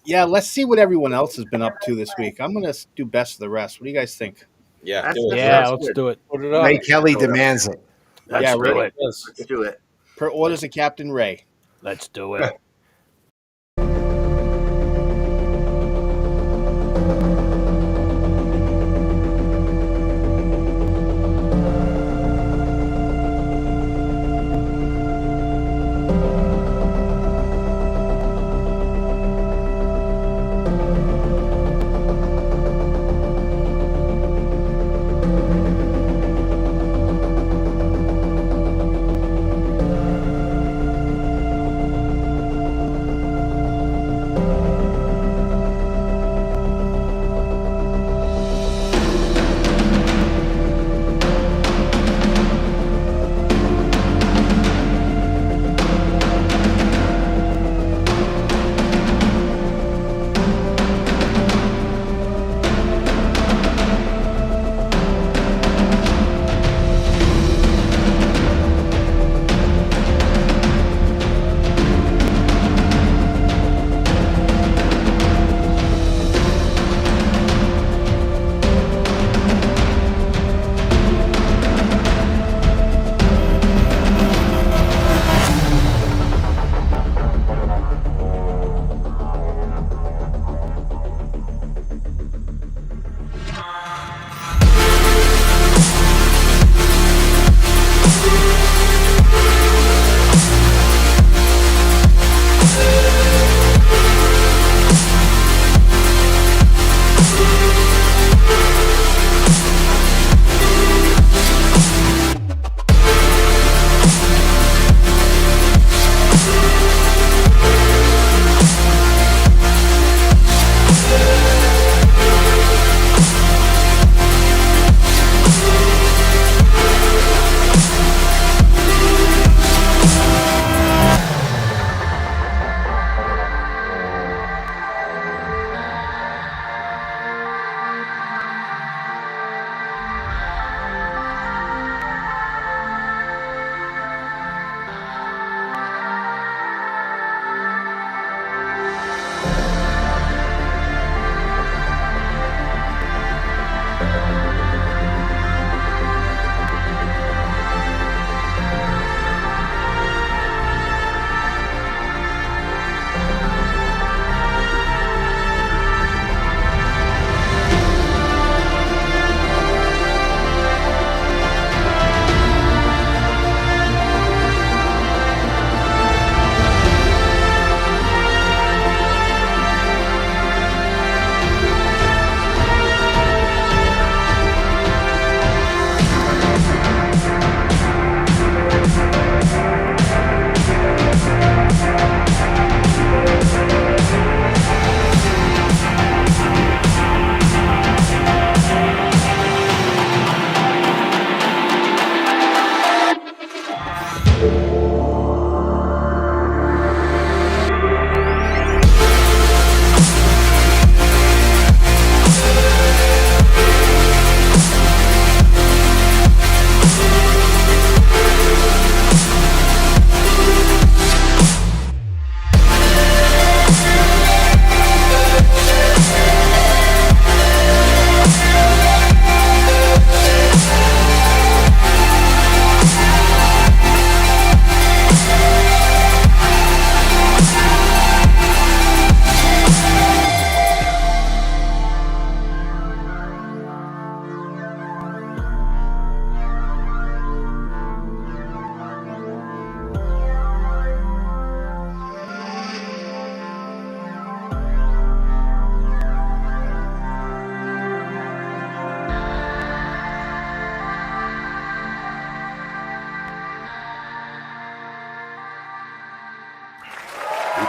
yeah, let's see what everyone else has been up to this week. I'm going to do best of the rest. What do you guys think? Yeah. Let's do it. Put it up. Ray Kelly demands it. Yeah, do it. Let's do it. Per orders of Captain Ray. Let's do it.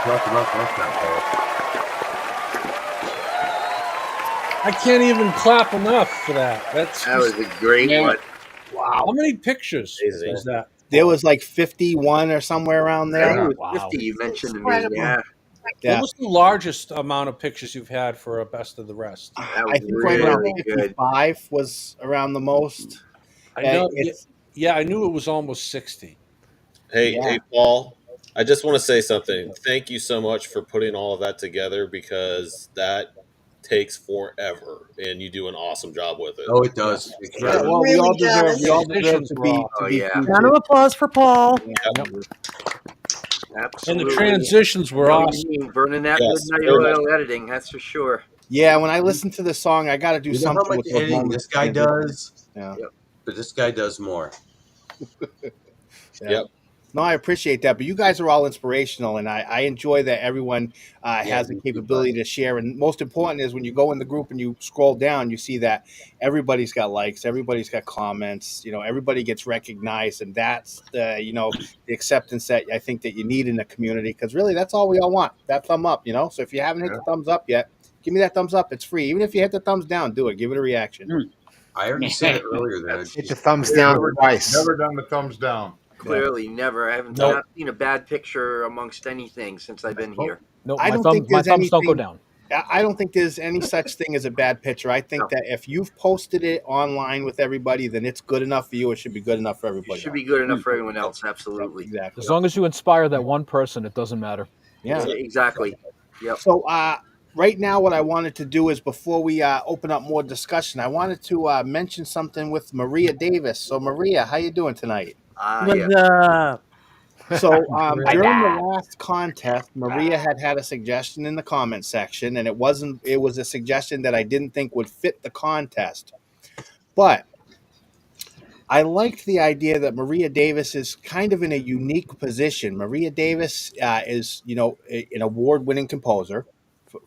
talked about that, I can't even clap enough for that. That was a great one. How many pictures Amazing. is that? There was like 51 or somewhere around I think there. it was 50 you mentioned to me. Incredible. Yeah, Yeah. What was the largest amount of pictures you've had for a best of the rest? that I was think right around really good. 55 was around the most. I know. It's- Yeah, I knew it was almost 60. Hey, Yeah. hey, Paul. I just want to say something. Thank you so much for putting all of that together because that takes forever, and you do an awesome job with it. Oh, it does. It Yeah, well, we really all deserve does. to be Oh, be yeah. featured. Round of applause for Paul. And Absolutely. the transitions were I know what awesome. you mean, burning that Yes, midnight very oil editing, that's for sure. Yeah, when I listen to the song, I got to do You know how something much with those editing moments. this guy does? Yeah. Yep. But this guy does more. Yeah. Yep. No, I appreciate that. But you guys are all inspirational, and I enjoy that everyone has the you too, capability to share. And most important is when you go in the group and you scroll down, you see that everybody's got likes, everybody's got comments. Everybody gets recognized, and that's the the acceptance that I think that you need in the community. Because really, that's all we all want. That thumb up, So if you haven't hit the thumbs up yet, give me that thumbs up. It's free. Even if you hit the thumbs down, do it. Give it a reaction. I already said it earlier. That Hit the thumbs down twice. Never done the thumbs down. Clearly, never. I haven't Nope. not seen a bad picture amongst anything since I've been here. No, I my don't think there's thumbs don't go anything- down. I don't think there's any such thing as a bad picture. I think No. that if you've posted it online with everybody, then it's good enough for you. It should be good enough for It everybody. should be good enough for everyone else. Absolutely. Exactly. As long as you inspire that one person, it doesn't matter. Yeah. Exactly. Yep. So right now, what I wanted to do is before we open up more discussion, I wanted to mention something with Maria Davis. So Maria, how you doing tonight? Yeah. What's up? So during the last contest, Maria had a suggestion in the comment section, and it was a suggestion that I didn't think would fit the contest. But I liked the idea that Maria Davis is kind of in a unique position. Maria Davis is, an award-winning composer.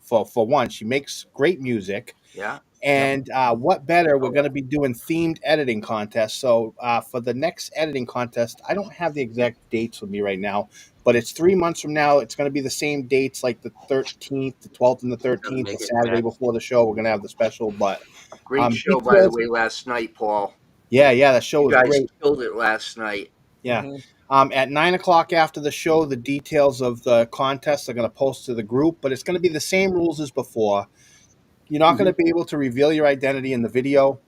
For one, she makes great music. Yeah. And what better? We're going to be doing themed editing contests. So for the next editing contest, I don't have the exact dates with me right now, but it's 3 months from now. It's going to be the same dates, like the 13th, the 12th, and the 13th, the Saturday before the show. We're going to have the special. But Great show, by the way, last night, Paul. yeah, that show You was guys great. killed it last night. Yeah. Mm-hmm. At 9 o'clock after the show, the details of the contest are going to post to the group, but it's going to be the same rules as before. You're not going to be able to reveal your identity in the video.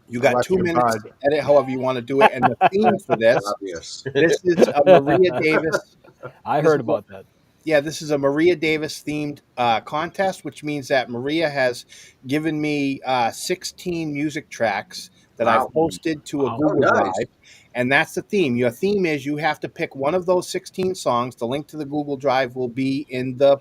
You got 2 minutes to edit however you want to do it. And the theme for this is a Maria Davis. I heard about that. Yeah, this is a Maria Davis themed contest, which means that Maria has given me 16 music tracks that I've posted to a Google Drive. And that's the theme. Your theme is you have to pick one of those 16 songs. The link to the Google Drive will be in the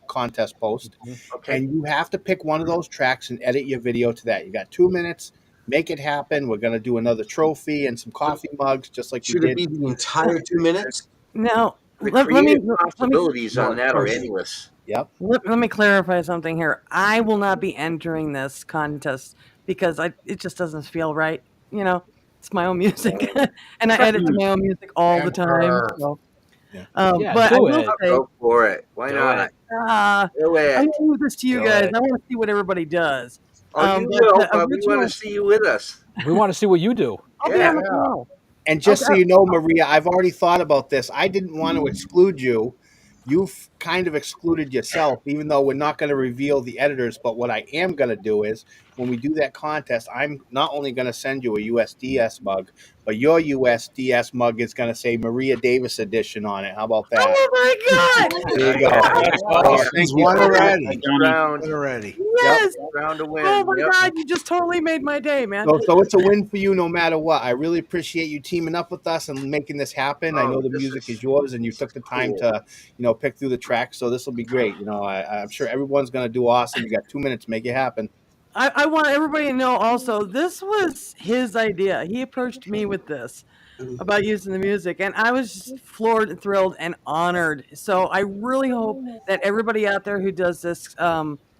contest post. Okay. And you have to pick one of those tracks and edit your video to that. You got 2 minutes. Make it happen. We're going to do another trophy and some coffee mugs, just like Should we it did. be the entire 2 minutes? Now, The let me creative possibilities on that are endless. Yep. let me clarify something here. I will not be entering this contest because it just doesn't feel right. It's my own music, and I edit to my own music all the time. So. But I will say, go for it. Why not? Do it. I do this to you guys. I want to see what everybody does. You will, but we want to see you with us. We want to see what you do. I'll be on the call. And just so you know, Maria, I've already thought about this. I didn't want to exclude you. You've kind of excluded yourself, even though we're not going to reveal the editors. But what I am going to do is when we do that contest, I'm not only going to send you a USDS mug, but your USDS mug is going to say Maria Davis edition on it. How about that? Oh, my God. There you go. Thank you. One already. Round. Already. Yes. Round to win. Oh, my Yep. God. You just totally made my day, man. So it's a win for you no matter what. I really appreciate you teaming up with us and making this happen. I know the music is yours, and you took the time to, pick through the tracks. So this will be great. I'm sure everyone's going to do awesome. You got 2 minutes to make it happen. I want everybody to know also, this was his idea. He approached me with this about using the music, and I was just floored and thrilled and honored. So I really hope that everybody out there who does this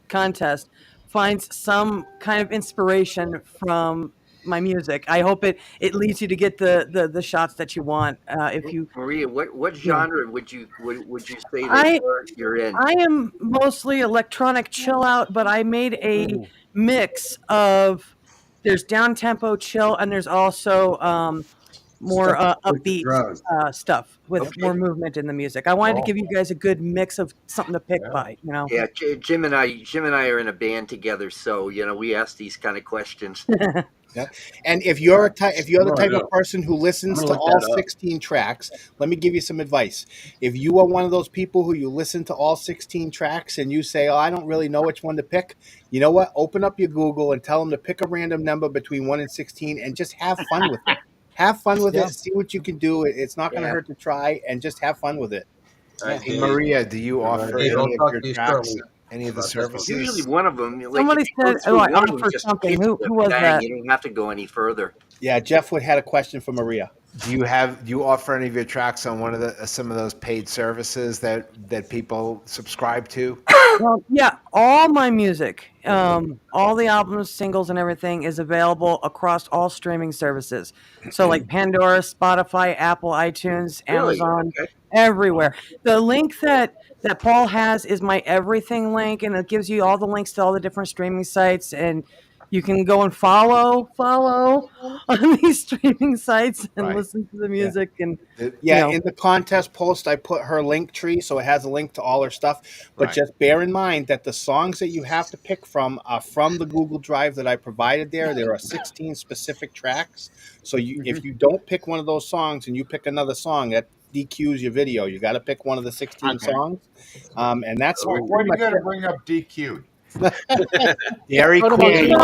contest finds some kind of inspiration from my music. I hope it leads you to get the shots that you want. If you Maria, what genre would you say I that you're in? I am mostly electronic chill out, but I made a mix of there's down tempo chill and there's also more upbeat stuff with more movement in the music. I wanted to give you guys a good mix of something to pick by, you know. Yeah, Jim and I are in a band together, so we ask these kind of questions. Yeah. And if you're the type of person who listens to all 16 tracks, let me give you some advice. If you are one of those people who you listen to all 16 tracks and you say, "Oh, I don't really know which one to pick," you know what? Open up your Google and tell them to pick a random number between 1 and 16 and just have fun with it. Have fun with it. See what you can do. It's not going to hurt to try, and just have fun with it. Hey, Maria, do you offer any of your tracks, any of the services? Usually one of them. Somebody said, "Oh, I offer something." Who was that? You don't have to go any further. Yeah, Jeff had a question for Maria. Do you offer any of your tracks on one of some of those paid services that people subscribe to? Well, yeah, all my music, all the albums, singles, and everything is available across all streaming services. So, like Pandora, Spotify, Apple, iTunes, Amazon, everywhere. The link that Paul has is my everything link, and it gives you all the links to all the different streaming sites, and you can go and follow on these streaming sites and listen to the music. And in the contest post, I put her link tree, so it has a link to all her stuff. But just bear in mind that the songs that you have to pick from are from the Google Drive that I provided there. There are 16 specific tracks. So if you don't pick one of those songs and you pick another song, that DQs your video. You got to pick one of the 16 songs. And that's why do you got to bring up DQ? Dairy Queen.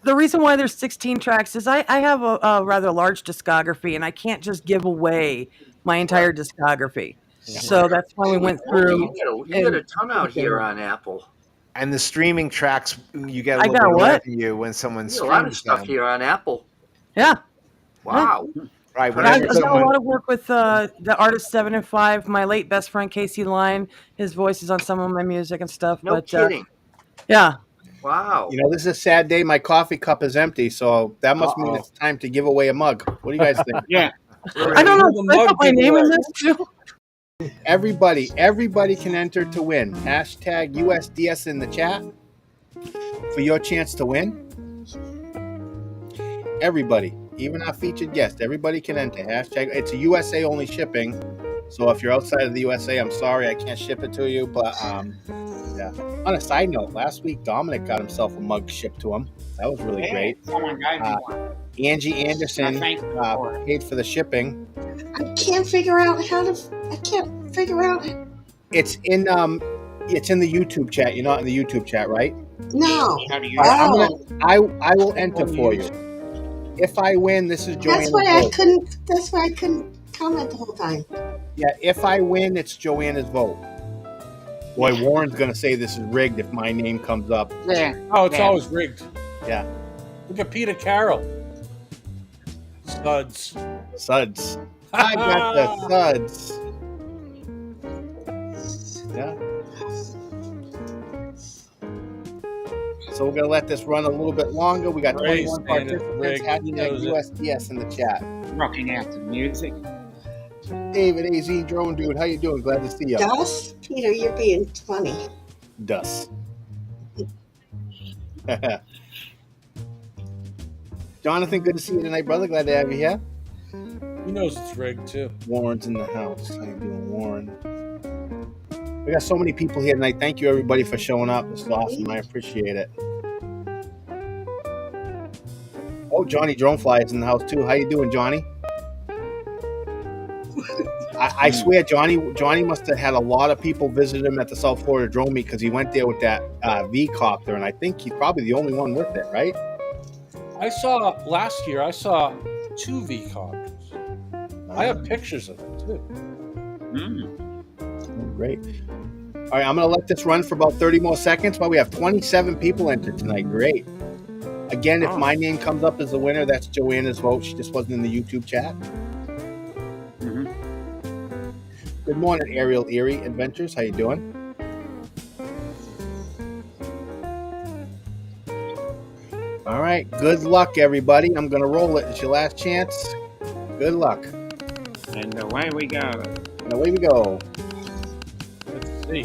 The reason why there's 16 tracks is I have a rather large discography, and I can't just give away my entire discography. So that's why we went through. You got a ton out here on Apple. And the streaming tracks, you get a little bit of revenue when someone streams a lot of stuff here on Apple. Yeah. Wow. Yeah. Right. I've done a lot of work with the artists 7 and 5. My late best friend Casey Line, his voice is on some of my music and stuff. No kidding. Yeah. Wow. This is a sad day. My coffee cup is empty, so that must mean it's time to give away a mug. What do you guys think? I don't know. Did I put my name in this too? Everybody can enter to win. Hashtag USDS in the chat for your chance to win. Everybody. Even our featured guest, everybody can enter. Hashtag. It's a USA only shipping, so if you're outside of the USA, I'm sorry I can't ship it to you. But yeah. On a side note, last week Dominic got himself a mug shipped to him. That was really great. Someone got me one. Angie Anderson paid for the shipping. I can't figure out It's in the YouTube chat. You're not in the YouTube chat, right? No. I will enter for you. If I win, this is Joanna's vote. That's why I couldn't comment the whole time. Yeah, if I win, it's Joanna's vote. Boy, Warren's going to say this is rigged if my name comes up. Yeah. Oh, it's always rigged. Yeah. Look at Peter Carroll. Suds. I got the suds. Yeah. So we're going to let this run a little bit longer. We got 21 participants. Hashtag USDS in the chat. Rocking out to music. David, AZ, Drone Dude, how you doing? Glad to see you. Dus? Peter, you're being funny. Dus. Jonathan, good to see you tonight, brother. Glad to have you here. He knows it's rigged, too. Warren's in the house. How you doing, Warren? We got so many people here tonight. Thank you, everybody, for showing up. It's awesome. I appreciate it. Oh, Johnny Dronefly is in the house, too. How you doing, Johnny? I swear, Johnny must have had a lot of people visit him at the South Florida Drone Meet because he went there with that V-copter, and I think he's probably the only one with it, right? Last year, I saw 2 V-copters. I have pictures of them, too. Great. All right, I'm going to let this run for about 30 more seconds, but we have 27 people entered tonight. Great. Again, if my name comes up as the winner, that's Joanna's vote. She just wasn't in the YouTube chat. Good morning, Ariel Erie Adventures. How you doing? All All right. Good luck, everybody. I'm going to roll it. It's your last chance. Good luck. And away we go. And away we go. Let's see.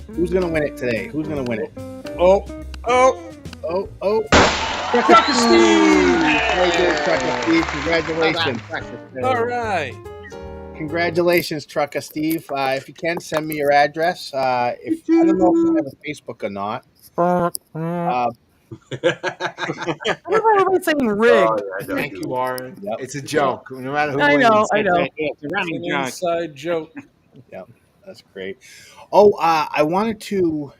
Who's going to win it today? Who's going to win it? Oh. Trucker Steve! Very good, Trucker Steve. Congratulations. All right. Congratulations, Trucker Steve. If you can, send me your address. If I don't know if you have a Facebook or not. Everybody's saying rigged. Thank you, Warren. Yep. It's a joke. No matter who I wins. know. It's a running joke. Inside joke. Yep, that's great. Oh, I wanted to.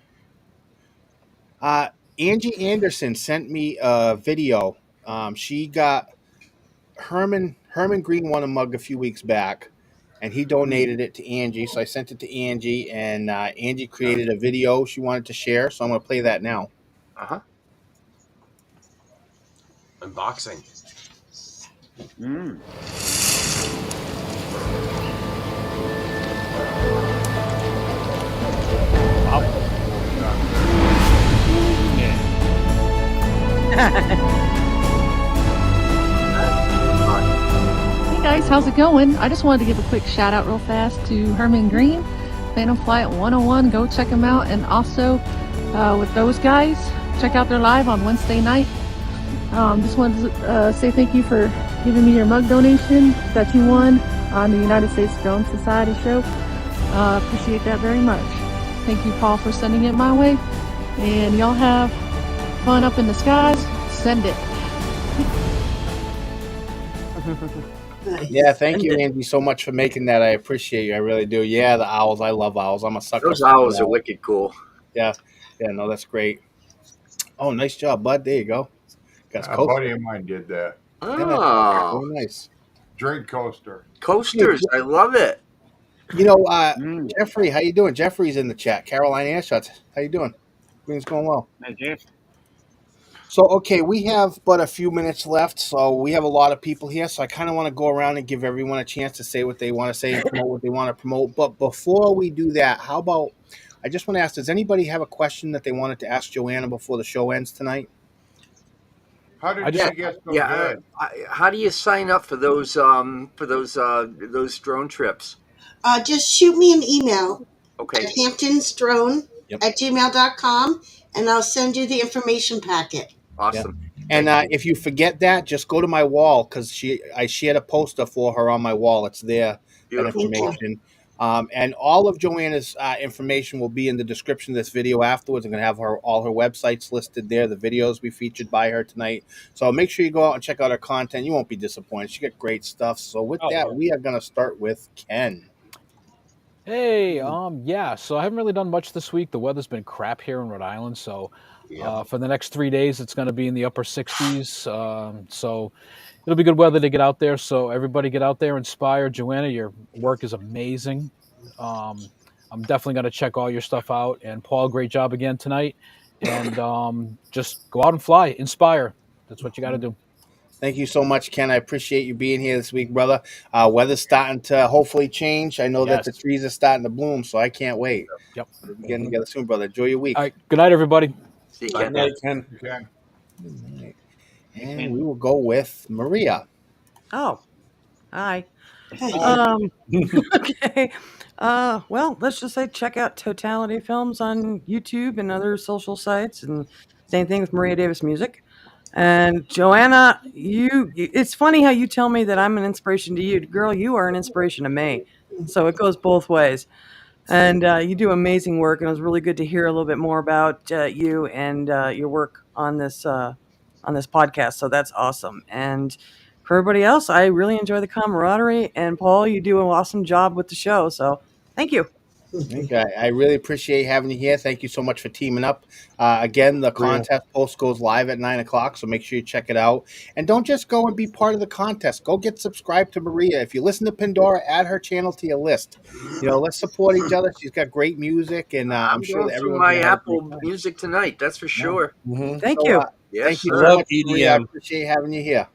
Angie Anderson sent me a video. She got Herman Green won a mug a few weeks back, and he donated it to Angie. So I sent it to Angie, and Angie created a video she wanted to share. So I'm going to play that now. Unboxing. Hey guys, how's it going? I just wanted to give a quick shout out real fast to Herman Green, Phantom Flight 101. Go check them out. And also with those guys, check out their live on Wednesday night. Just wanted to say thank you for giving me your mug donation that you won on the United States Drone Society show. Appreciate that very much. Thank you, Paul, for sending it my way. And y'all have fun up in the skies. Send it. Yeah, thank you, Angie, so much for making that. I appreciate you. I really do. Yeah, the owls. I love owls. I'm a sucker. Those owls are wicked cool. Yeah. No, that's great. Oh, nice job, bud. There you go. Got A buddy of mine did that. Oh, very nice. Drink coaster. Coasters. I love it. You know, Jeffrey, how you doing? Jeffrey's in the chat. Caroline Airshots, how you doing? Everything's going well. Hey, Jeff. So, okay, we have but a few minutes left, so we have a lot of people here, so I kind of want to go around and give everyone a chance to say what they want to say and promote what they want to promote. But before we do that, how about, I just want to ask, does anybody have a question that they wanted to ask Joanna before the show ends tonight? How did you get so good? How do you sign up for those drone trips? Just shoot me an email Okay. at hamptonsdrone@gmail.com, and I'll send you the information packet. Awesome. And if you forget that, just go to my wall, because I shared a poster for her on my wall. It's there, that information. And all of Joanna's information will be in the description of this video afterwards. I'm going to have all her websites listed there, the videos we featured by her tonight. So make sure you go out and check out her content. You won't be disappointed. She got great stuff. So with that, we are going to start with Ken. Hey, yeah, so I haven't really done much this week. The weather's been crap here in Rhode Island, so for the next 3 days, it's going to be in the upper 60s. So it'll be good weather to get out there. So everybody get out there, inspire. Joanna, your work is amazing. I'm definitely going to check all your stuff out. And Paul, great job again tonight. And just go out and fly, inspire. That's what you got to do. Thank you so much, Ken. I appreciate you being here this week, brother. Weather's starting to hopefully change. I know that the trees are starting to bloom, so I can't wait. Yep. We're getting together soon, brother. Enjoy your week. All right. Good night, everybody. See you, Good night, Ken. Okay. And we will go with Maria. Oh, hi. Hey. Okay. Well, let's just say check out Totality Films on YouTube and other social sites, and same thing with Maria Davis Music. And Joanna, it's funny how you tell me that I'm an inspiration to you. Girl, you are an inspiration to me. So it goes both ways. And you do amazing work, and it was really good to hear a little bit more about you and your work on this podcast. So that's awesome. And for everybody else, I really enjoy the camaraderie. And Paul, you do an awesome job with the show. So thank you. Okay, I really appreciate having you here. Thank you so much for teaming up. Again, the contest post goes live at 9 o'clock, so make sure you check it out. And don't just go and be part of the contest. Go get subscribed to Maria. If you listen to Pandora, add her channel to your list. Let's support each other. She's got great music, and I'm sure that everyone's my gonna have a Apple great time. Music tonight. That's for sure. Thank you. Yes, Thank you sir. so Love much, Maria. I EDM. appreciate having you here.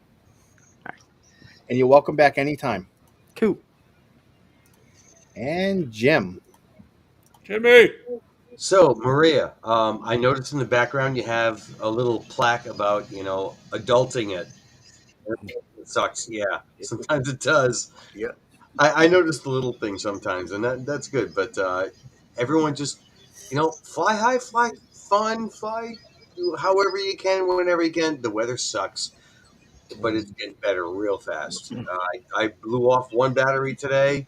And you're welcome back anytime. Cool. And Jim. Jimmy. So, Maria, I noticed in the background you have a little plaque about, adulting it. It sucks. Yeah, sometimes it does. Yeah. I notice the little things sometimes, and that's good. But everyone just, fly high, fly fun, fly however you can, whenever you can. The weather sucks, but it's getting better real fast. I blew off one battery today,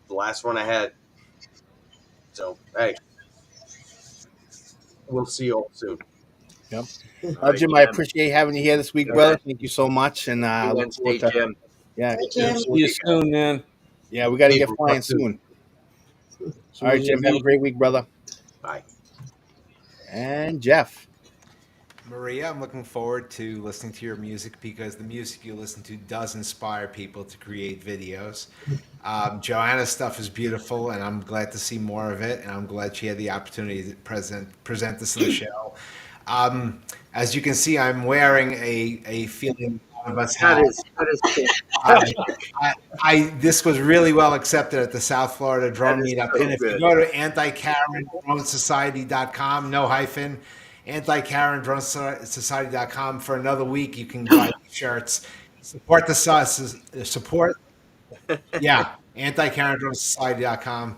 the last one I had. So, hey, we'll see you all soon. Yep. All right, Jim, I Jim. appreciate having you here this week, All brother. right. Thank you so much, and See you look Wednesday, forward to Jim. yeah, Bye, Jim. See you soon, man. yeah. We got to Hey, get we'll flying talk soon. soon. Soon All right, as Jim. you Have a meet. great week, brother. Bye. And Jeff. Maria, I'm looking forward to listening to your music because the music you listen to does inspire people to create videos. Joanna's stuff is beautiful, and I'm glad to see more of it. And I'm glad she had the opportunity to present this in the show. As you can see, I'm wearing a feeling a lot of us have. That is cool. This was really well accepted at the South Florida Drone That is Meetup. so And if you good. go to antikarendronesociety.com, no hyphen, antikarendronesociety.com for another week, you can buy shirts. Support the support. Yeah, antikarendronesociety.com.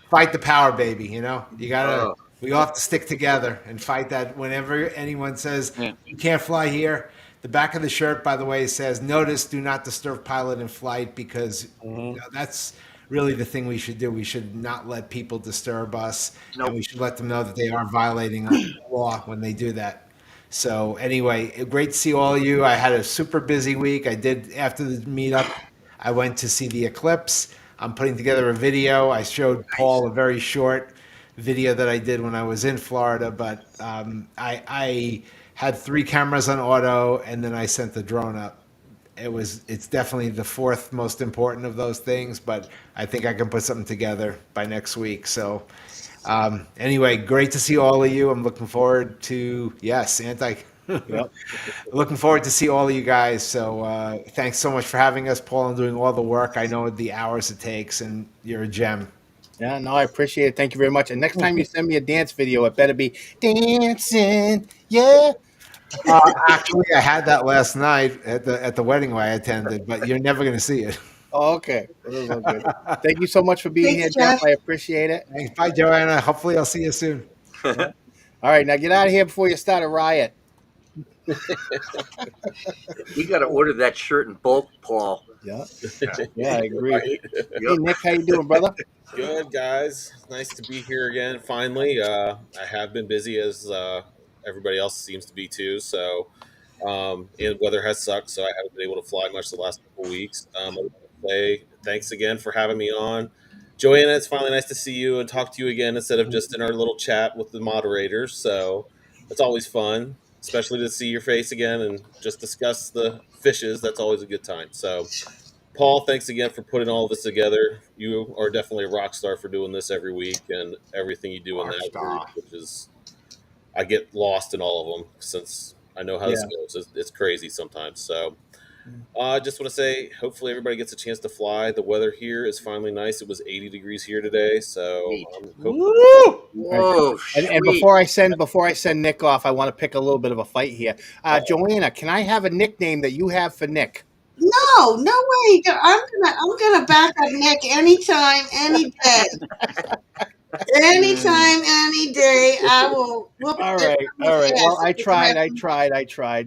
Fight the power, baby. You gotta. Oh. We all have to stick together and fight that. Whenever anyone says you can't fly here, the back of the shirt, by the way, says "Notice: Do not disturb pilot in flight," because that's really the thing we should do. We should not let people disturb us, Nope. and we should let them know that they are violating the law when they do that. So anyway, great to see all of you. I had a super busy week. I did after the meetup. I went to see the eclipse. I'm putting together a video. I showed Paul a very short video that I did when I was in Florida, but I had 3 cameras on auto, and then I sent the drone up. It's definitely the 4th most important of those things, but I think I can put something together by next week. So anyway, great to see all of you. I'm looking forward to Yep. looking forward to see all of you guys. So thanks so much for having us, Paul, and doing all the work. I know the hours it takes, and you're a gem. Yeah, no, I appreciate it. Thank you very much. And next time you send me a dance video, it better be dancing. Yeah. Actually, I had that last night at the wedding I attended, but you're never going to see it. Oh, okay. Well, that was all good. Thank you so much for being Thanks, here, Jeff. Jeff. I appreciate it. Thanks. Bye, Joanna. Hopefully, I'll see you soon. All right, now get out of here before you start a riot. We got to order that shirt in bulk, Paul. Yeah, yeah, I agree. Right? Hey, Nick, how you doing, brother? Good, guys. Nice to be here again. Finally, I have been busy as everybody else seems to be too. So, and weather has sucked, so I haven't been able to fly much the last couple weeks. I want to say thanks again for having me on, Joanna. It's finally nice to see you and talk to you again instead of just in our little chat with the moderators. So it's always fun, especially to see your face again and just discuss the fishes. That's always a good time. So. Paul, thanks again for putting all this together. You are definitely a rock star for doing this every week and everything you do in that group, which is I get lost in all of them since I know how this goes. It's crazy sometimes. So I just want to say, hopefully everybody gets a chance to fly. The weather here is finally nice. It was 80 degrees here today, so Whoa, and before I send Nick off, I want to pick a little bit of a fight here. Joanna, can I have a nickname that you have for Nick? No way. I'm gonna back up Nick anytime, any day. Anytime, any day, I will. All right. Well, I tried.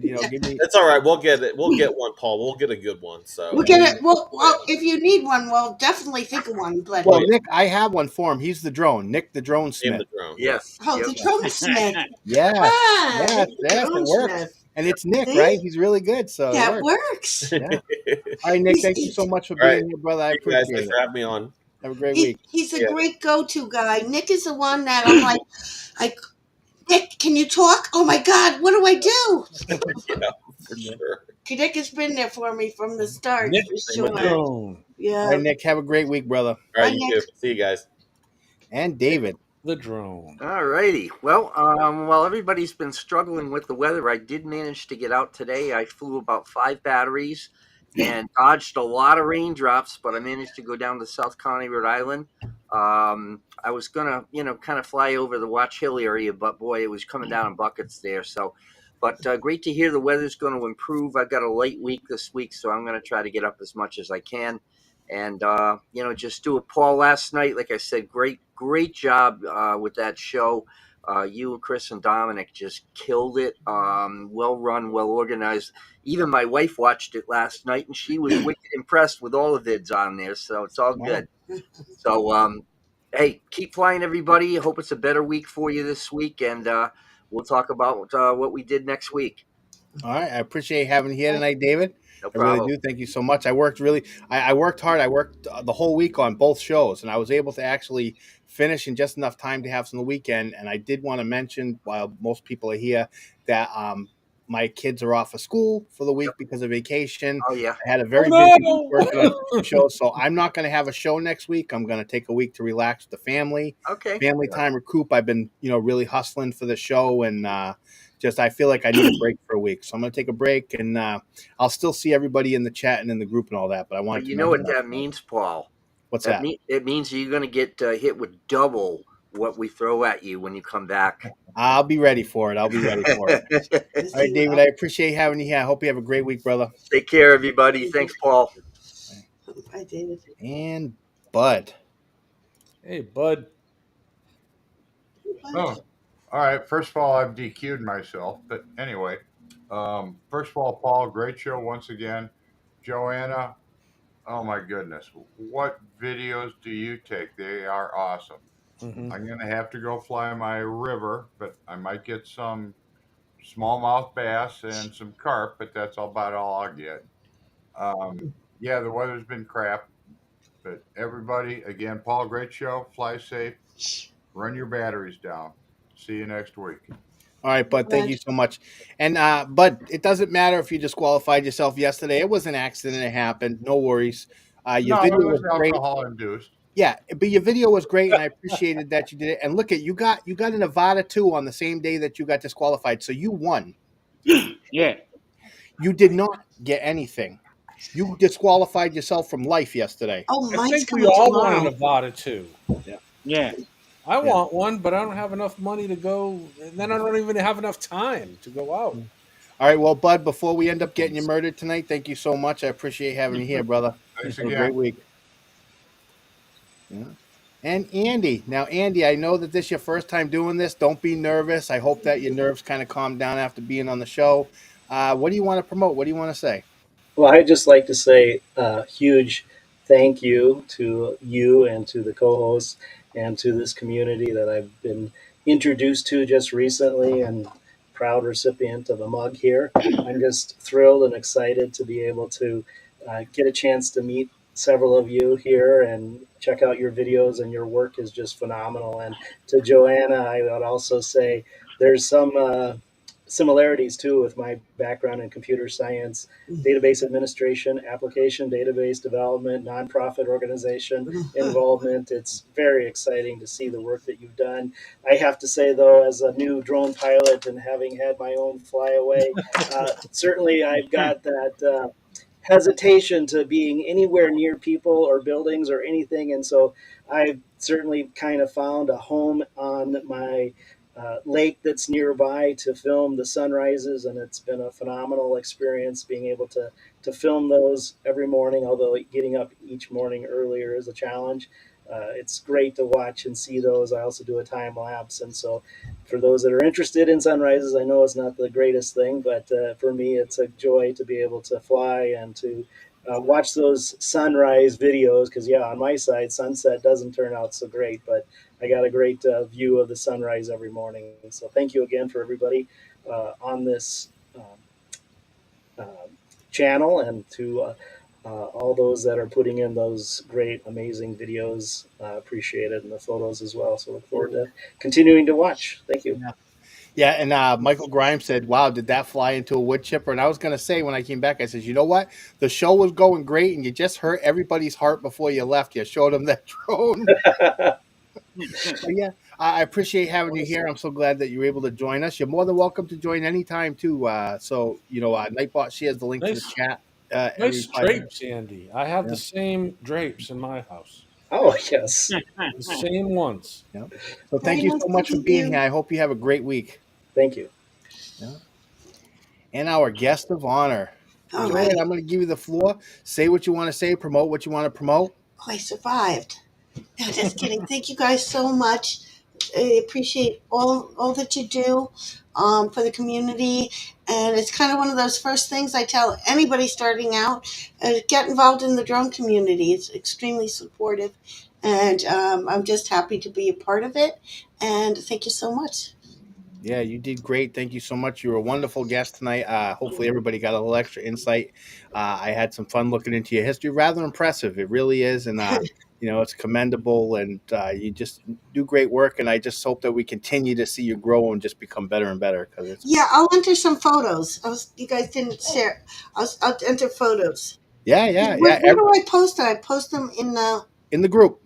You know, give me. It's all right. We'll get it. We'll get one, Paul. We'll get a good one. So We'll get it. Well, if you need one, we'll definitely think of one. But well, Nick, I have one for him. He's the drone. Nick, the drone smith. Yes. Oh, the drone smith. Yeah. Ah, Yes, it works. Smith. And it's Nick, See? right? He's really good. So That works. Yeah. All right, Nick. Thank you so much for being here, brother. I appreciate Thanks it. for having me on. Have a great week. He's a great go-to guy. Nick is the one that I'm like, Nick, can you talk? Oh my God, what do I do? Yeah, for sure. Nick has been there for me from the start. Nick, for sure. Yeah. All right, Nick. Have a great week, brother. All right, you too. See you guys. And David. The drone. All righty. Well, while everybody's been struggling with the weather, I did manage to get out today. I flew about 5 batteries and dodged a lot of raindrops, but I managed to go down to South County, Rhode Island. I was gonna, kind of fly over the Watch Hill area, but boy, it was coming down in buckets there. So, but great to hear the weather's going to improve. I've got a light week this week, so I'm going to try to get up as much as I can, and just do it. Paul, last night, like I said, great job with that show. You and Chris and Dominic just killed it. Well run, well organized. Even my wife watched it last night, and she was wicked impressed with all the vids on there. So it's all good. So, hey, keep flying, everybody. Hope it's a better week for you this week, and we'll talk about what we did next week. All right, I appreciate having you here tonight, David. No I really problem. do. Thank you so much. I worked hard. I worked the whole week on both shows, and I was able to actually finish in just enough time to have some of the weekend. And I did want to mention, while most people are here, that my kids are off of school for the week because of vacation. Oh yeah, I had a very busy week working on some shows, so I'm not going to have a show next week. I'm going to take a week to relax with the family. Okay. Family time, recoup. I've been, really hustling for the show, and I feel like I need a break for a week. So I'm going to take a break, and I'll still see everybody in the chat and in the group and all that. But I want you know what that means, Paul? What's that? It means you're going to get hit with double what we throw at you when you come back. I'll be ready for it. All right, David, I appreciate having you here. I hope you have a great week, brother. Take care, everybody. Thanks, Paul. Bye, David. And Bud. Hey, Bud. Oh, all right. First of all, I've DQ'd myself. But anyway, first of all, Paul, great show once again. Joanna, oh my goodness. What videos do you take? They are awesome. Mm-hmm. I'm going to have to go fly my river, but I might get some smallmouth bass and some carp, but that's about all I'll get. Yeah, the weather's been crap, but everybody, again, Paul, great show. Fly safe. Run your batteries down. See you next week. All right, Bud, thank you so much. And Bud, it doesn't matter if you disqualified yourself yesterday. It was an accident. It happened. No worries. Your video it was great. alcohol induced. Yeah, but your video was great, and I appreciated that you did it. And look at you got a Nevada too on the same day that you got disqualified, so you won. Yeah. You did not get anything. You disqualified yourself from life yesterday. Oh, I think we all want a Nevada too. Yeah. I want one, but I don't have enough money to go, and then I don't even have enough time to go out. All right, well, Bud, before we end up getting you murdered tonight, thank you so much. I appreciate having you here, brother. Thanks Have again. a great week. Yeah. And Andy. Now, Andy, I know that this is your first time doing this. Don't be nervous. I hope that your nerves kind of calm down after being on the show. What do you want to promote? What do you want to say? Well, I'd just like to say a huge thank you to you and to the co-hosts and to this community that I've been introduced to just recently, and proud recipient of a mug here. I'm just thrilled and excited to be able to get a chance to meet several of you here and check out your videos, and your work is just phenomenal. And to Joanna, I would also say there's some similarities too with my background in computer science, database administration, application database development, nonprofit organization involvement. It's very exciting to see the work that you've done. I have to say though, as a new drone pilot and having had my own flyaway, certainly I've got that hesitation to being anywhere near people or buildings or anything. And so I've certainly kind of found a home on my lake that's nearby to film the sunrises, and it's been a phenomenal experience being able to film those every morning, although getting up each morning earlier is a challenge. It's great to watch and see those. I also do a time lapse, and so for those that are interested in sunrises, I know it's not the greatest thing, but for me it's a joy to be able to fly and to watch those sunrise videos, because yeah, on my side sunset doesn't turn out so great, but I got a great view of the sunrise every morning. So thank you again for everybody on this channel, and to all those that are putting in those great, amazing videos. Appreciate it, and the photos as well. So look forward to continuing to watch. Thank you. Yeah, and Michael Grimes said, wow, did that fly into a wood chipper? And I was going to say when I came back, I said, you know what? The show was going great, and you just hurt everybody's heart before you left. You showed them that drone. So, yeah, I appreciate having you here. I'm so glad that you're able to join us. You're more than welcome to join anytime, too. Nightbot shares the link to the chat. Nice drapes, Andy. I have the same drapes in my house. Oh, yes. The same ones. Yeah. So thank Very you nice so to much for meet being you. here. I hope you have a great week. Thank you. Yeah. And our guest of honor. All Go right. ahead. I'm going to give you the floor. Say what you want to say. Promote what you want to promote. Oh, I survived. No, just kidding. Thank you guys so much. I appreciate all that you do for the community. And it's kind of one of those first things I tell anybody starting out, get involved in the drone community. It's extremely supportive. And I'm just happy to be a part of it. And thank you so much. Yeah, you did great. Thank you so much. You were a wonderful guest tonight. Hopefully, everybody got a little extra insight. I had some fun looking into your history. Rather impressive, it really is, and it's commendable. And you just do great work. And I just hope that we continue to see you grow and just become better and better. Because it's Yeah, I'll enter some photos. You guys didn't share. I'll enter photos. yeah. Where do I post them? I post them in In the group.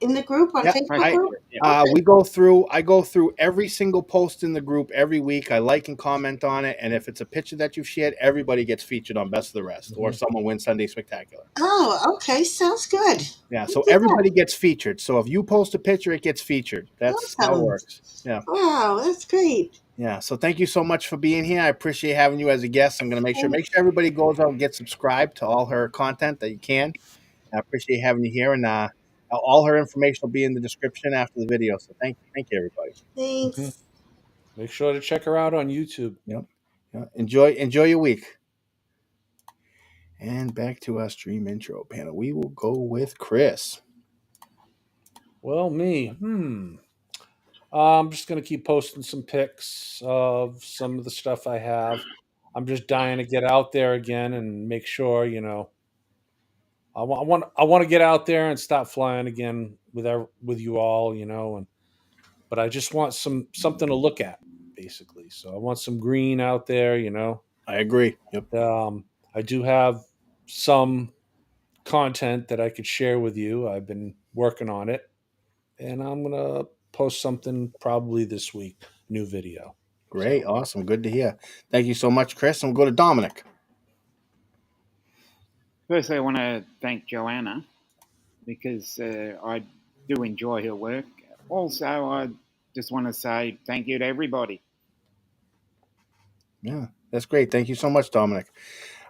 In the group on Yeah, Facebook group. Okay. I go through every single post in the group every week. I like and comment on it, and if it's a picture that you've shared, everybody gets featured on Best of the Rest, or someone wins Sunday Spectacular. Oh, okay, sounds good. Yeah, so everybody gets featured. So if you post a picture, it gets featured. That's how it works. Yeah. Wow, that's great. Yeah. So thank you so much for being here. I appreciate having you as a guest. I'm going to make sure everybody goes out and gets subscribed to all her content that you can. I appreciate having you here, and all her information will be in the description after the video. So thank you, everybody. Thanks. Make sure to check her out on YouTube. Yep. Yeah. Enjoy your week. And back to our stream intro panel. We will go with Chris. Well, me. I'm just going to keep posting some pics of some of the stuff I have. I'm just dying to get out there again and make sure, I want to get out there and stop flying again with you all, but I just want something to look at, basically. So I want some green out there, I agree. Yep. I do have some content that I could share with you. I've been working on it, and I'm gonna post something probably this week. New video. Great. Awesome. Good to hear. Thank you so much, Chris. And we'll go to Dominic. Firstly, I want to thank Joanna because I do enjoy her work. Also, I just want to say thank you to everybody. Yeah, that's great. Thank you so much, Dominic.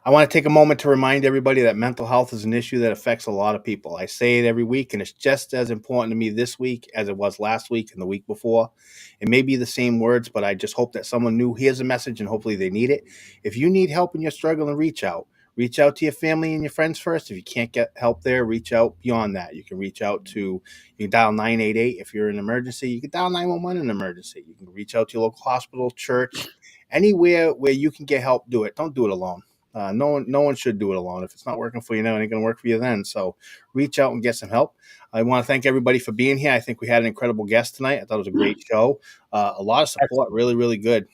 I want to take a moment to remind everybody that mental health is an issue that affects a lot of people. I say it every week, and it's just as important to me this week as it was last week and the week before. It may be the same words, but I just hope that someone new hears a message and hopefully they need it. If you need help and you're struggling, reach out. Reach out to your family and your friends first. If you can't get help there, reach out beyond that. You can reach out to, you can dial 988 if you're in an emergency. You can dial 911 in an emergency. You can reach out to your local hospital, church, anywhere where you can get help, do it. Don't do it alone. No one should do it alone. If it's not working for you now, it ain't going to work for you then. So reach out and get some help. I want to thank everybody for being here. I think we had an incredible guest tonight. I thought it was a great show. A lot of support, really, really good.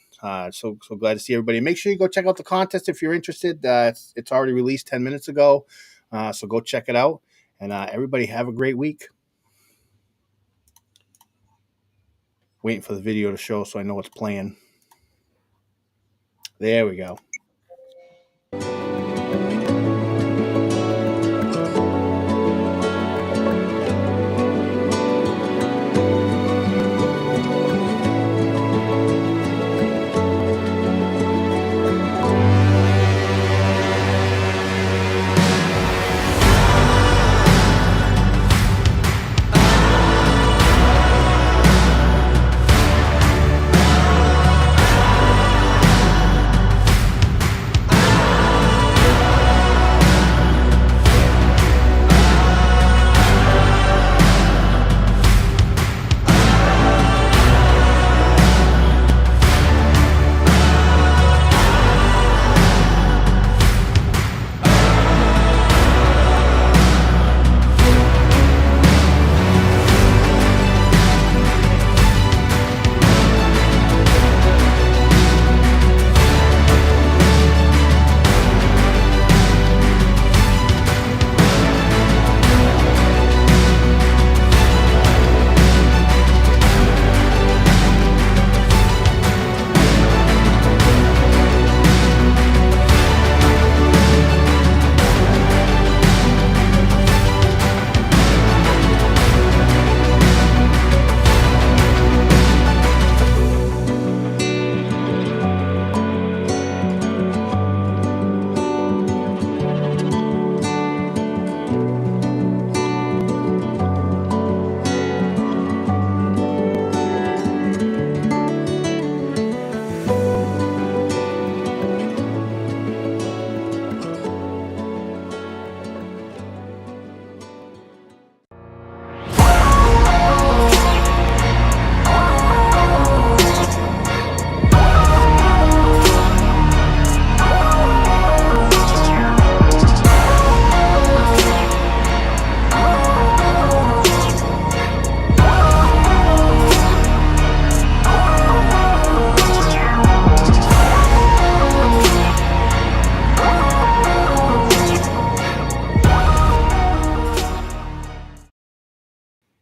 So glad to see everybody. Make sure you go check out the contest if you're interested. It's already released 10 minutes ago. So go check it out. And everybody have a great week. Waiting for the video to show so I know it's playing. There we go.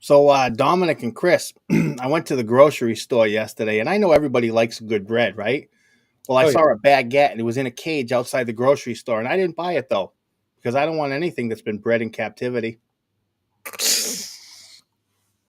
So, Dominic and Chris, I went to the grocery store yesterday, and I know everybody likes good bread, right? Well, I Oh, yeah. saw a baguette, and it was in a cage outside the grocery store, and I didn't buy it, though, because I don't want anything that's been bred in captivity.